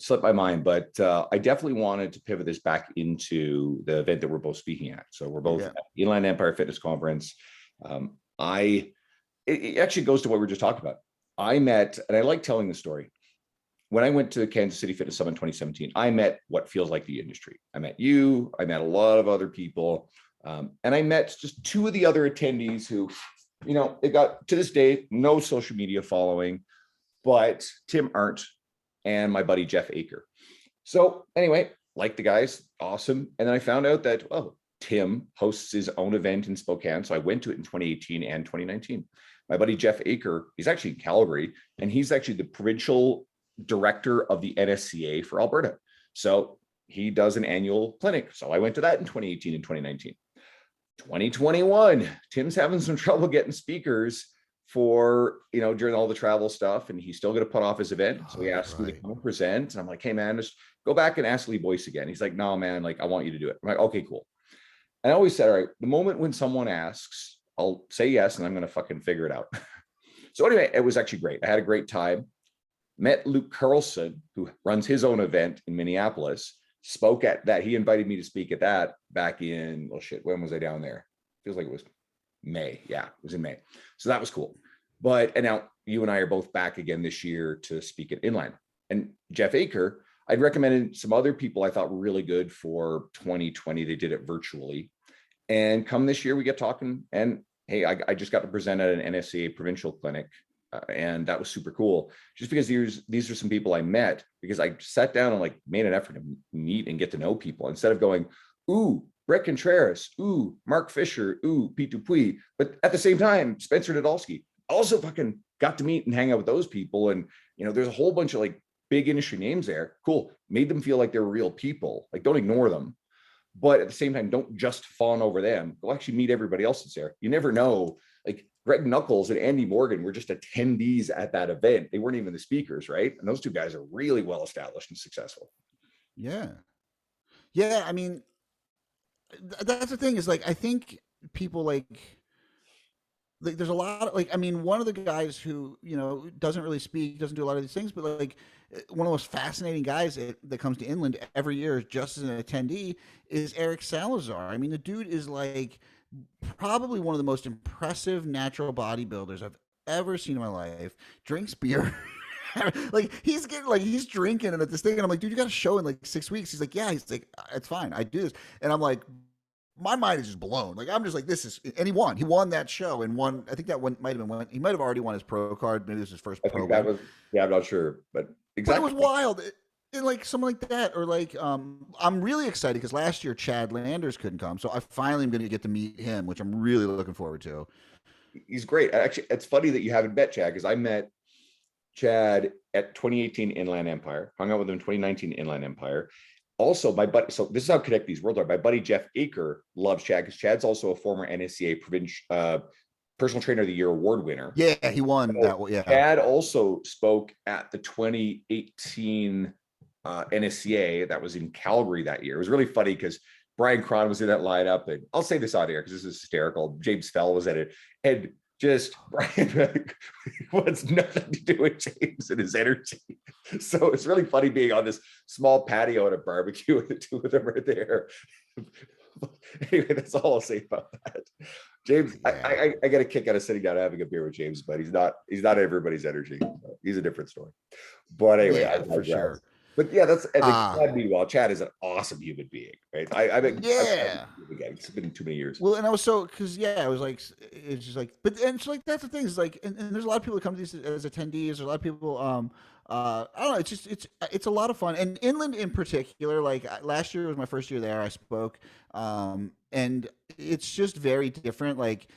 slipped my mind, but I definitely wanted to pivot this back into the event that we're both speaking at. So we're both
yeah,
at the Inland Empire Fitness Conference. I it actually goes to what we were just talking about. I met, and I like telling the story. When I went to the Kansas City Fitness Summit in 2017, I met what feels like the industry. I met you. I met a lot of other people, and I met just two of the other attendees who, they got to this day no social media following, but Tim Arndt and my buddy Jeff Aker. So anyway, like the guys, awesome. And then I found out that, Tim hosts his own event in Spokane. So I went to it in 2018 and 2019. My buddy Jeff Aker, he's actually in Calgary, and he's actually the provincial director of the NSCA for Alberta. So he does an annual clinic. So I went to that in 2018 and 2019. 2021, Tim's having some trouble getting speakers for, during all the travel stuff, and he's still going to put off his event. So he asked me to come and present, and I'm like, hey man, just go back and ask Lee Boyce again. He's like, no man, like I want you to do it. I'm like, okay, cool. And I always said, all right, the moment when someone asks, I'll say yes, and I'm going to fucking figure it out. So anyway, it was actually great. I had a great time. Met Luke Carlson, who runs his own event in Minneapolis, spoke at that. He invited me to speak at that back in, when was I down there? Feels like it was May. Yeah, it was in May. So that was cool. And now you and I are both back again this year to speak at Inland. And Jeff Aker, I'd recommended some other people I thought were really good for 2020. They did it virtually. And come this year, we get talking. And hey, I just got to present at an NSCA provincial clinic. And that was super cool, just because these are some people I met because I sat down and like made an effort to meet and get to know people instead of going, ooh, Brett Contreras, ooh, Mark Fisher, ooh, Pete Dupuis. But at the same time, Spencer Nadolski also fucking got to meet and hang out with those people. And, there's a whole bunch of like big industry names there. Cool. Made them feel like they're real people. Like, don't ignore them. But at the same time, don't just fawn over them. Go actually meet everybody else that's there. You never know. Like Greg Knuckles and Andy Morgan were just attendees at that event. They weren't even the speakers, right? And those two guys are really well established and successful.
yeah, yeah. I mean, that's the thing is like I think people like there's a lot of like I mean one of the guys who doesn't really speak, doesn't do a lot of these things, but like one of the most fascinating guys that comes to Inland every year just as an attendee is Eric Salazar. I mean the dude is like probably one of the most impressive natural bodybuilders I've ever seen in my life. Drinks beer. Like he's drinking and at this thing and I'm like, dude, you got a show in like 6 weeks. He's like, yeah. He's like, it's fine, I do this. And I'm like, my mind is just blown. Like I'm just like, this is, and he won that show and won. I think that one might have been one. He might have already won his pro card. Maybe this was his first
I
pro
think that
win.
was, yeah, I'm not sure, but
But it was
exactly.
wild. And like something like that, or like I'm really excited because last year Chad Landers couldn't come, so I finally am going to get to meet him, which I'm really looking forward to.
He's great. Actually, it's funny that you haven't met Chad because I met Chad at 2018 Inland Empire, hung out with him in 2019 Inland Empire. Also, my buddy, so this is how connect these worlds are. My buddy Jeff Aker loves Chad because Chad's also a former NSCA provincial personal trainer of the year award winner.
Yeah, he won
So
that. Yeah,
Chad also spoke at the 2018 NSCA that was in Calgary that year. It was really funny because Brian Cron was in that lineup, and I'll say this on air because this is hysterical. James Fell was at it, and just Brian wants nothing to do with James and his energy. So it's really funny being on this small patio at a barbecue with the two of them right there. Anyway, that's all I'll say about that. James,
yeah,
I get a kick out of sitting down and having a beer with James, but he's not everybody's energy. He's a different story. But anyway, I
yeah, for
digress.
sure.
But yeah, that's and
Uh
Chad, meanwhile, Chad is an awesome human being, right? I've
yeah.
again, it's been too many years.
Well, and I was so because yeah, I was like, it's just like, but and so like that's the thing is like, and there's a lot of people that come to these as attendees. There's a lot of people. I don't know. It's just it's a lot of fun, and Inland in particular. Like last year was my first year there. I spoke, and it's just very different. Like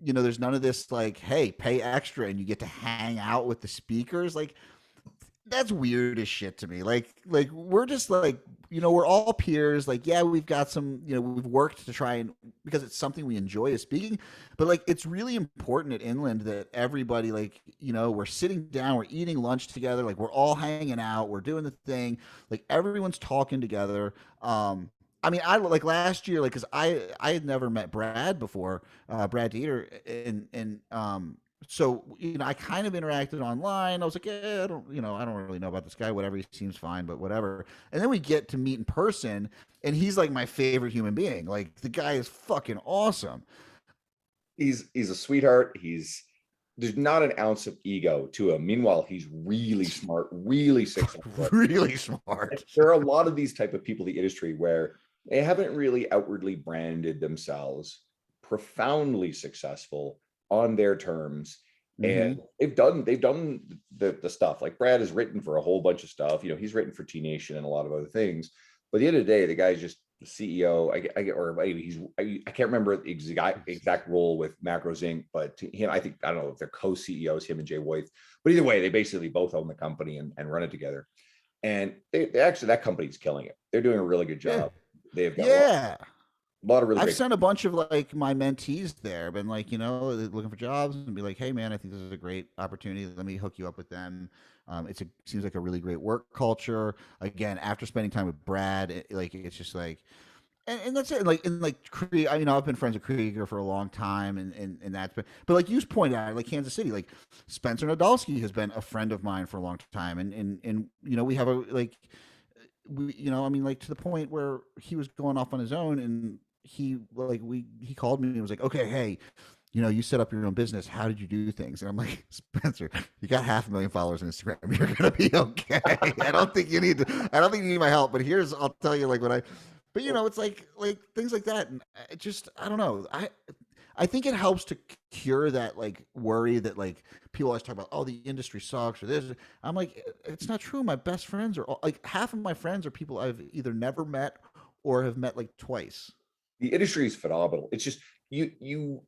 there's none of this like, hey, pay extra and you get to hang out with the speakers. Like that's weird as shit to me. Like we're just like, we're all peers. Like, yeah, we've got some, we've worked to try and because it's something we enjoy is speaking, but like it's really important at Inland that everybody like, we're sitting down, we're eating lunch together, like we're all hanging out, we're doing the thing, like everyone's talking together. I mean, I like last year, like, cause I had never met Brad before, Brad Dieter, and so I kind of interacted online. I was like, yeah, I don't really know about this guy. Whatever, he seems fine, but whatever. And then we get to meet in person, and he's like my favorite human being. Like the guy is fucking awesome.
He's a sweetheart. There's not an ounce of ego to him. Meanwhile, he's really smart, really successful.
Really smart.
There are a lot of these type of people in the industry where they haven't really outwardly branded themselves profoundly successful on their terms.
Mm-hmm.
And they've done the stuff. Like Brad has written for a whole bunch of stuff. He's written for T Nation and a lot of other things. But at the end of the day, the guy's just the CEO. Or maybe I can't remember the exact role with Macros Inc. But him, I don't know if they're co-CEOs, him and Jay White. But either way, they basically both own the company and run it together. And they actually, that company's killing it. They're doing a really good
Yeah.
job. They've got
Yeah.
a lot of really
I've
great.
sent a bunch of like my mentees there, been like, looking for jobs and be like, hey man, I think this is a great opportunity. Let me hook you up with them. Seems like a really great work culture. Again, after spending time with Brad, it's just like, and that's it. Like, Krieg, I've been friends with Krieger for a long time, and that's been, but like you pointed out, like Kansas City, like Spencer Nadolski has been a friend of mine for a long time, and we have a like, like to the point where he was going off on his own, and he called me and was like, okay, hey, you set up your own business. How did you do things? And I'm like, Spencer, you got 500,000 followers on Instagram. You're gonna be okay. I don't think you need my help. But I'll tell you, like when but it's like things like that, and I don't know. I think it helps to cure that like worry that like people always talk about. Oh, the industry sucks or this. I'm like, it's not true. My best friends are like half of my friends are people I've either never met or have met like twice.
The industry is phenomenal. It's just you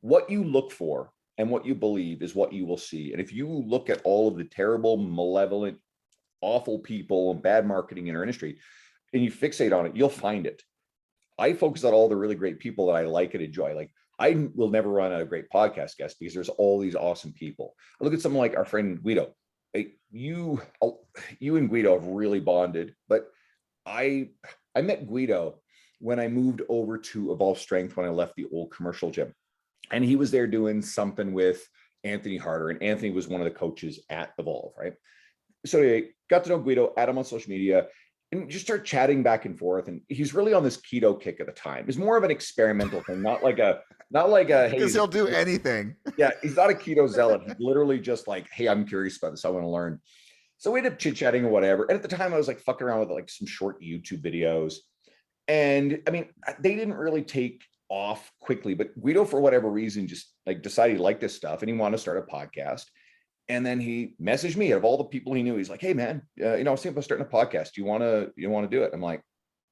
what you look for and what you believe is what you will see. And if you look at all of the terrible, malevolent, awful people and bad marketing in our industry, and you fixate on it, you'll find it. I focus on all the really great people that I like and enjoy. Like I will never run out of great podcast guests because there's all these awesome people. I look at someone like our friend Guido. You and Guido have really bonded, but I met Guido when I moved over to Evolve Strength when I left the old commercial gym. And he was there doing something with Anthony Harder. And Anthony was one of the coaches at Evolve, right? So I got to know Guido, add him on social media, and just start chatting back and forth. And he's really on this keto kick at the time. It's more of an experimental thing, not like a hey,
Because he'll do anything.
yeah, he's not a keto zealot. He's literally just like, hey, I'm curious about this. I want to learn. So we ended up chit-chatting or whatever. And at the time I was like fucking around with like some short YouTube videos. And I mean, they didn't really take off quickly, but Guido, for whatever reason, just like decided he liked this stuff and he wanted to start a podcast. And then he messaged me. Out of all the people he knew, he's like, "Hey man, I was thinking about starting a podcast. Do you want to do it?" I'm like,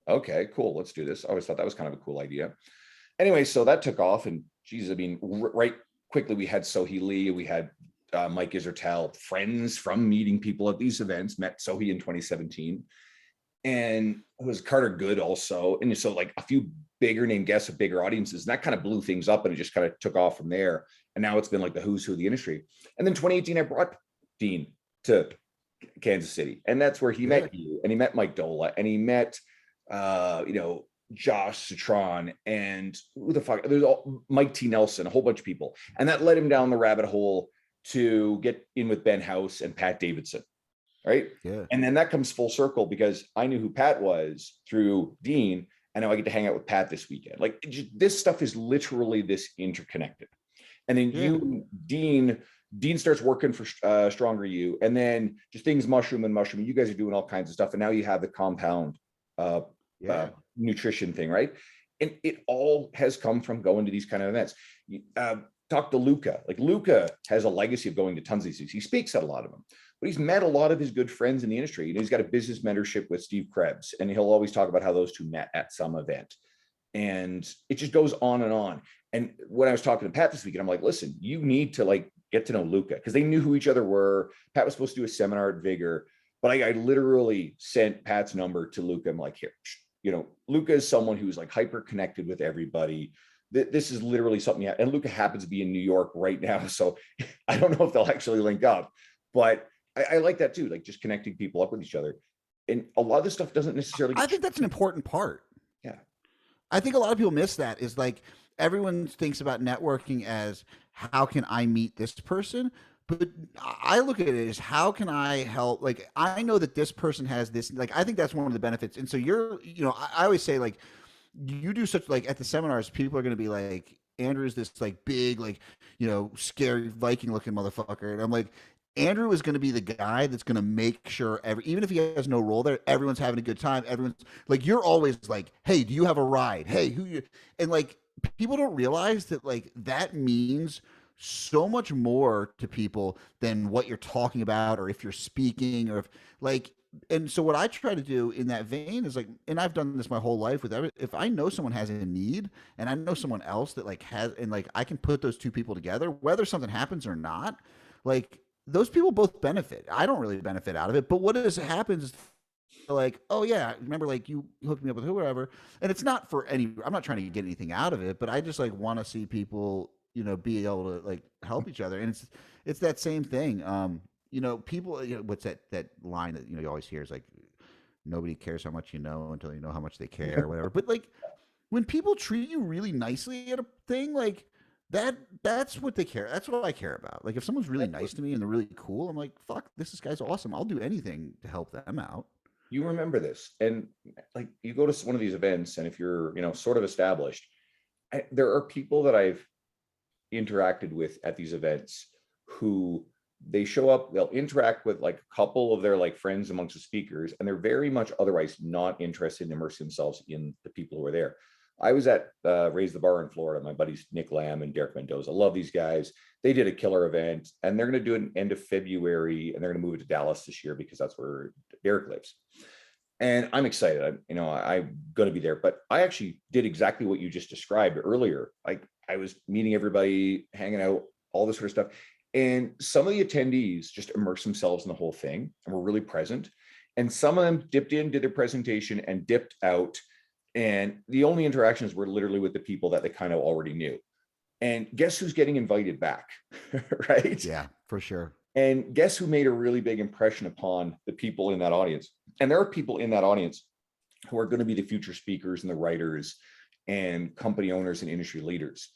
"Okay, cool, let's do this." I always thought that was kind of a cool idea. Anyway, so that took off, and geez, I mean, right quickly we had Sohee Lee, we had Mike Isertel, friends from meeting people at these events. Met Sohee in 2017, and it was Carter Good also, and so like a few bigger name guests with bigger audiences, and that kind of blew things up, and it just kind of took off from there. And now it's been like the who's who of the industry. And then 2018, I brought Dean to Kansas City, and that's where he met you, and he met Mike Dola, and he met Josh Citron, and who the fuck, there's Mike T. Nelson, a whole bunch of people, and that led him down the rabbit hole to get in with Ben House and Pat Davidson, right?
Yeah.
And then that comes full circle because I knew who Pat was through Dean, and now I get to hang out with Pat this weekend. Like this stuff is literally this interconnected. And then Dean starts working for Stronger You, and then just things mushroom. You guys are doing all kinds of stuff, and now you have the compound nutrition thing, right? And it all has come from going to these kind of events. Talk to Luca. Like Luca has a legacy of going to tons of these things. He speaks at a lot of them, but he's met a lot of his good friends in the industry. He's got a business mentorship with Steve Krebs, and he'll always talk about how those two met at some event. And it just goes on and on. And when I was talking to Pat this weekend, I'm like, listen, you need to like get to know Luca, because they knew who each other were. Pat was supposed to do a seminar at Vigor, but I literally sent Pat's number to Luca. I'm like, here, Luca is someone who's like hyper connected with everybody. This is literally something, and Luca happens to be in New York right now, so I don't know if they'll actually link up, but I like that too, like just connecting people up with each other. And a lot of this stuff doesn't necessarily.
I think that's an important part.
Yeah.
I think a lot of people miss that, is like everyone thinks about networking as how can I meet this person? But I look at it as how can I help? Like, I know that this person has this, like, I think that's one of the benefits. And so I always say, like, you do such, like, at the seminars, people are going to be like, Andrew's this like big, like, scary Viking looking motherfucker. And I'm like, Andrew is going to be the guy that's going to make sure even if he has no role there, everyone's having a good time. Everyone's like, you're always like, hey, do you have a ride? Hey, who you? And like, people don't realize that, like, that means so much more to people than what you're talking about, or if you're speaking, or if, like, and so what I try to do in that vein is like, and I've done this my whole life with if I know someone has a need and I know someone else that like has, and like I can put those two people together, whether something happens or not, like, those people both benefit. I don't really benefit out of it, but what happens, like, oh yeah, remember, like, you hooked me up with whoever, and it's not for any, I'm not trying to get anything out of it, but I just like want to see people, be able to like help each other. And it's that same thing. People, what's that line that, you always hear is like, nobody cares how much you know until you know how much they care, or whatever. But like, when people treat you really nicely at a thing, like, that's what they care. That's what I care about. Like, if someone's really nice to me and they're really cool, I'm like, fuck, this guy's awesome. I'll do anything to help them out.
You remember this, and like, you go to one of these events, and if you're, sort of established, there are people that I've interacted with at these events who, they show up, they'll interact with like a couple of their like friends amongst the speakers, and they're very much otherwise not interested in immersing themselves in the people who are there. I was at Raise the Bar in Florida. My buddies Nick Lamb and Derek Mendoza. Love these guys. They did a killer event, and they're going to do it end of February, and they're going to move it to Dallas this year because that's where Derek lives. And I'm excited. I'm going to be there. But I actually did exactly what you just described earlier. Like, I was meeting everybody, hanging out, all this sort of stuff. And some of the attendees just immersed themselves in the whole thing and were really present. And some of them dipped in, did their presentation, and dipped out. And the only interactions were literally with the people that they kind of already knew. And guess who's getting invited back, right?
Yeah, for sure.
And guess who made a really big impression upon the people in that audience? And there are people in that audience who are going to be the future speakers and the writers and company owners and industry leaders.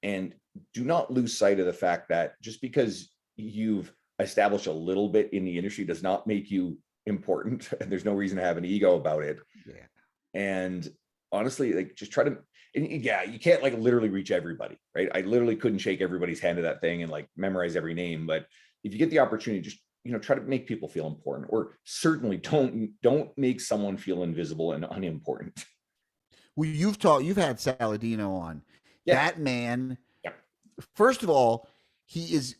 And do not lose sight of the fact that just because you've established a little bit in the industry does not make you important. And there's no reason to have an ego about it.
Yeah.
And honestly, like, just try to, and yeah, you can't like literally reach everybody, right? I literally couldn't shake everybody's hand to that thing and like memorize every name. But if you get the opportunity, just, try to make people feel important, or certainly don't make someone feel invisible and unimportant.
Well, you've had Saladino on.
Yeah.
That man,
Yeah.
First of all, he is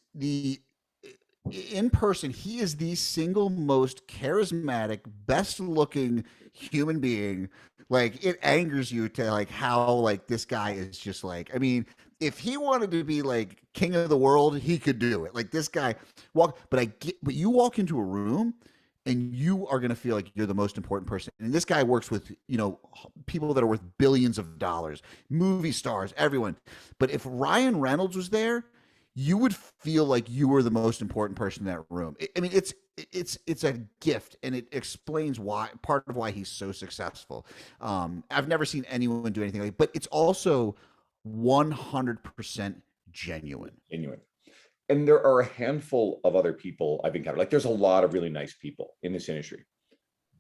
in person, he is the single most charismatic, best looking human being. Like, it angers you to like how like this guy is just like, I mean, if he wanted to be like king of the world, he could do it. Like, this guy but you walk into a room and you are going to feel like you're the most important person. And this guy works with, people that are worth billions of dollars, movie stars, everyone. But if Ryan Reynolds was there, you would feel like you were the most important person in that room. I mean, it's a gift, and it explains part of why he's so successful. I've never seen anyone do anything like, but it's also 100% genuine.
And there are a handful of other people I've encountered. Like, there's a lot of really nice people in this industry,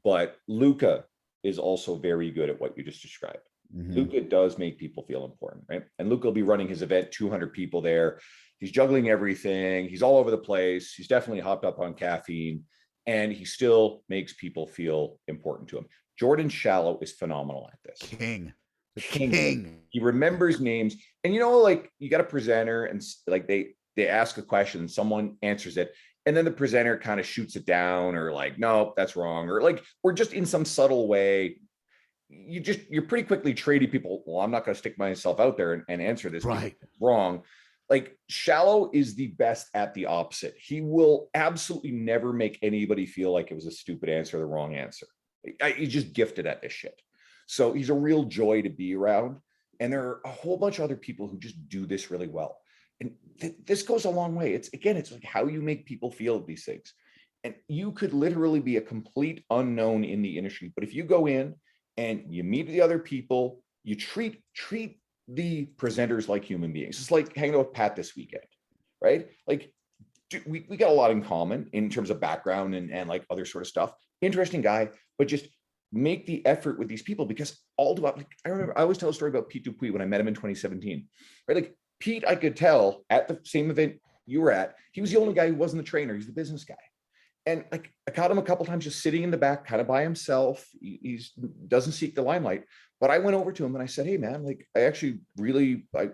but Luca is also very good at what you just described. Mm-hmm. Luca does make people feel important, right? And Luca will be running his event, 200 people there. He's juggling everything. He's all over the place. He's definitely hopped up on caffeine, and he still makes people feel important to him. Jordan Shallow is phenomenal at this.
The king.
He remembers names. And, like, you got a presenter, and like they ask a question, someone answers it, and then the presenter kind of shoots it down, or like, no, that's wrong, or just in some subtle way, you're pretty quickly trading people. Well, I'm not going to stick myself out there and answer this.
Right.
Wrong. Like Shallow is the best at the opposite. He will absolutely never make anybody feel like it was a stupid answer or the wrong answer. He's just gifted at this shit. So he's a real joy to be around. And there are a whole bunch of other people who just do this really well. And this goes a long way. It's like how you make people feel at these things. And you could literally be a complete unknown in the industry. But if you go in and you meet the other people, you treat the presenters like human beings. It's like hanging out with Pat this weekend, right? Like we got a lot in common in terms of background and like other sort of stuff. Interesting guy, but just make the effort with these people, because all throughout, like, I remember I always tell a story about Pete Dupuis when I met him in 2017, right? Like Pete, I could tell at the same event you were at, he was the only guy who wasn't the trainer. He's the business guy. And like I caught him a couple times just sitting in the back, kind of by himself. He doesn't seek the limelight. But I went over to him and I said, "Hey man, like I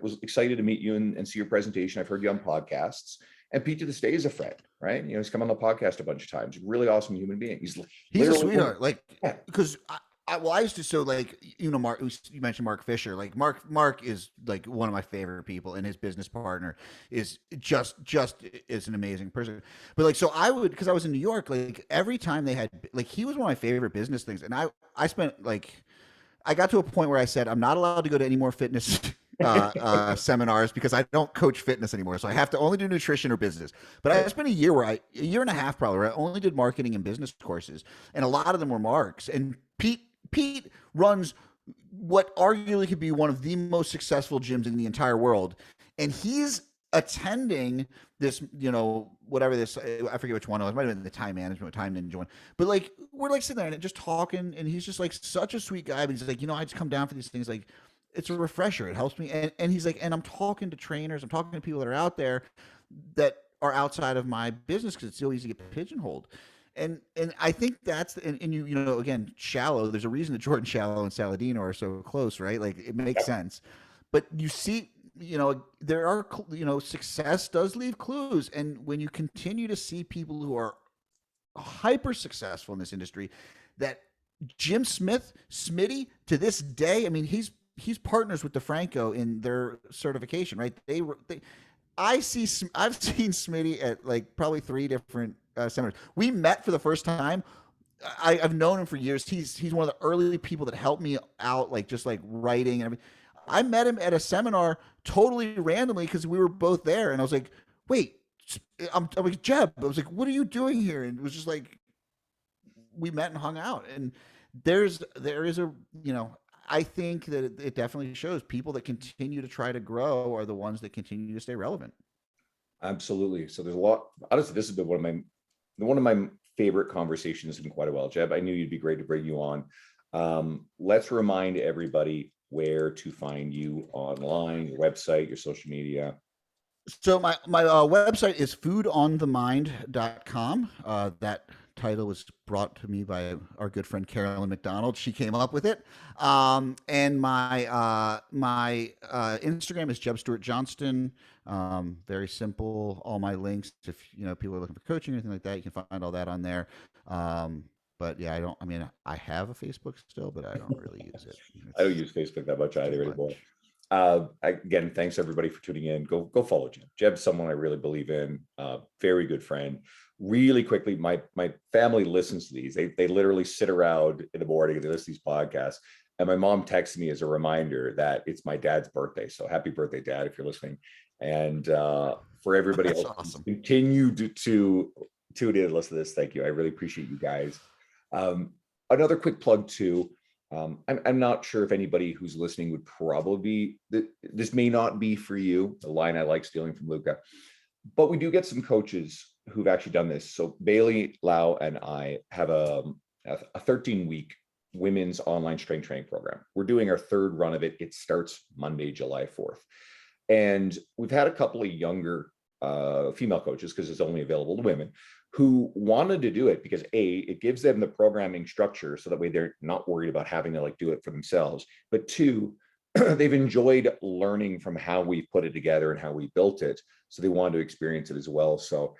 was excited to meet you and see your presentation. I've heard you on podcasts." And Pete to this day is a friend, right? You know, he's come on the podcast a bunch of times. Really awesome human being. He's
a sweetheart. Like, because I used to, so like, you know, Mark, you mentioned Mark Fisher. Like Mark is like one of my favorite people, and his business partner is just is an amazing person. But like, so I would, because I was in New York, like every time they had, like, he was one of my favorite business things, and I spent like, I got to a point where I said I'm not allowed to go to any more fitness seminars because I don't coach fitness anymore. So I have to only do nutrition or business. But I spent a year and a half probably, where I only did marketing and business courses, and a lot of them were Mark's. And Pete runs what arguably could be one of the most successful gyms in the entire world. And he's attending this, you know, whatever this, I forget which one it was. It might have been the time management, time ninja one. But like, we're like sitting there and just talking, and he's just like such a sweet guy. But he's like, you know, I just come down for these things. Like, it's a refresher. It helps me. And he's like, and I'm talking to trainers, I'm talking to people that are out there that are outside of my business, because it's so easy to get pigeonholed. And I think that's, and you know, again, Shallow, there's a reason that Jordan Shallow and Saladino are so close, right? Like it makes sense. But you see, you know, there are, you know, success does leave clues. And when you continue to see people who are hyper successful in this industry, that Jim Smith, Smitty, to this day, I mean, he's partners with DeFranco in their certification, right? I've seen Smitty at like probably 3 different seminars. We met for the first time. I've known him for years. He's one of the early people that helped me out, like just like writing and everything. I met him at a seminar totally randomly because we were both there, and I was like, "Wait, I'm like Jeb." I was like, "What are you doing here?" And it was just like we met and hung out. And there is a, you know, I think that it definitely shows people that continue to try to grow are the ones that continue to stay relevant.
Absolutely. So there's a lot. Honestly, this has been one of my favorite conversations in quite a while, Jeb. I knew you'd be great to bring you on. Let's remind everybody where to find you online, your website, your social media.
So my website is foodonthemind.com. That title was brought to me by our good friend Carolyn McDonald. She came up with it. And my Instagram is Jeb Stuart Johnston. Very simple. All my links, if you know people are looking for coaching or anything like that, you can find all that on there. But yeah, I have a Facebook still, but I don't really use it.
I don't use Facebook that much either anymore. Again, thanks everybody for tuning in. Go follow Jeb. Jeb's someone I really believe in. Very good friend. Really quickly, my family listens to these. They literally sit around in the morning and they listen to these podcasts. And my mom texts me as a reminder that it's my dad's birthday. So happy birthday, Dad, if you're listening. And for everybody else,
awesome.
Continue to tune in and listen to this. Thank you. I really appreciate you guys. Another quick plug too. I'm not sure if anybody who's listening would probably be, this may not be for you, the line I like stealing from Luca, but we do get some coaches who've actually done this. So Bailey, Lau, and I have a 13-week women's online strength training program. We're doing our 3rd run of it. It starts Monday, July 4th. And we've had a couple of younger female coaches, because it's only available to women, who wanted to do it because it gives them the programming structure, so that way they're not worried about having to like do it for themselves. But 2, they've enjoyed learning from how we put it together and how we built it. So they wanted to experience it as well. So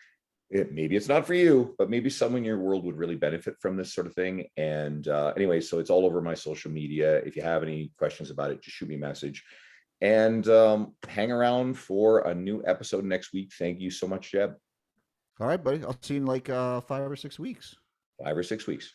maybe it's not for you, but maybe someone in your world would really benefit from this sort of thing. And anyway, so it's all over my social media. If you have any questions about it, just shoot me a message. and hang around for a new episode next week. Thank you so much, Jeb.
All right, buddy. I'll see you in like 5 or 6 weeks.
5 or 6 weeks.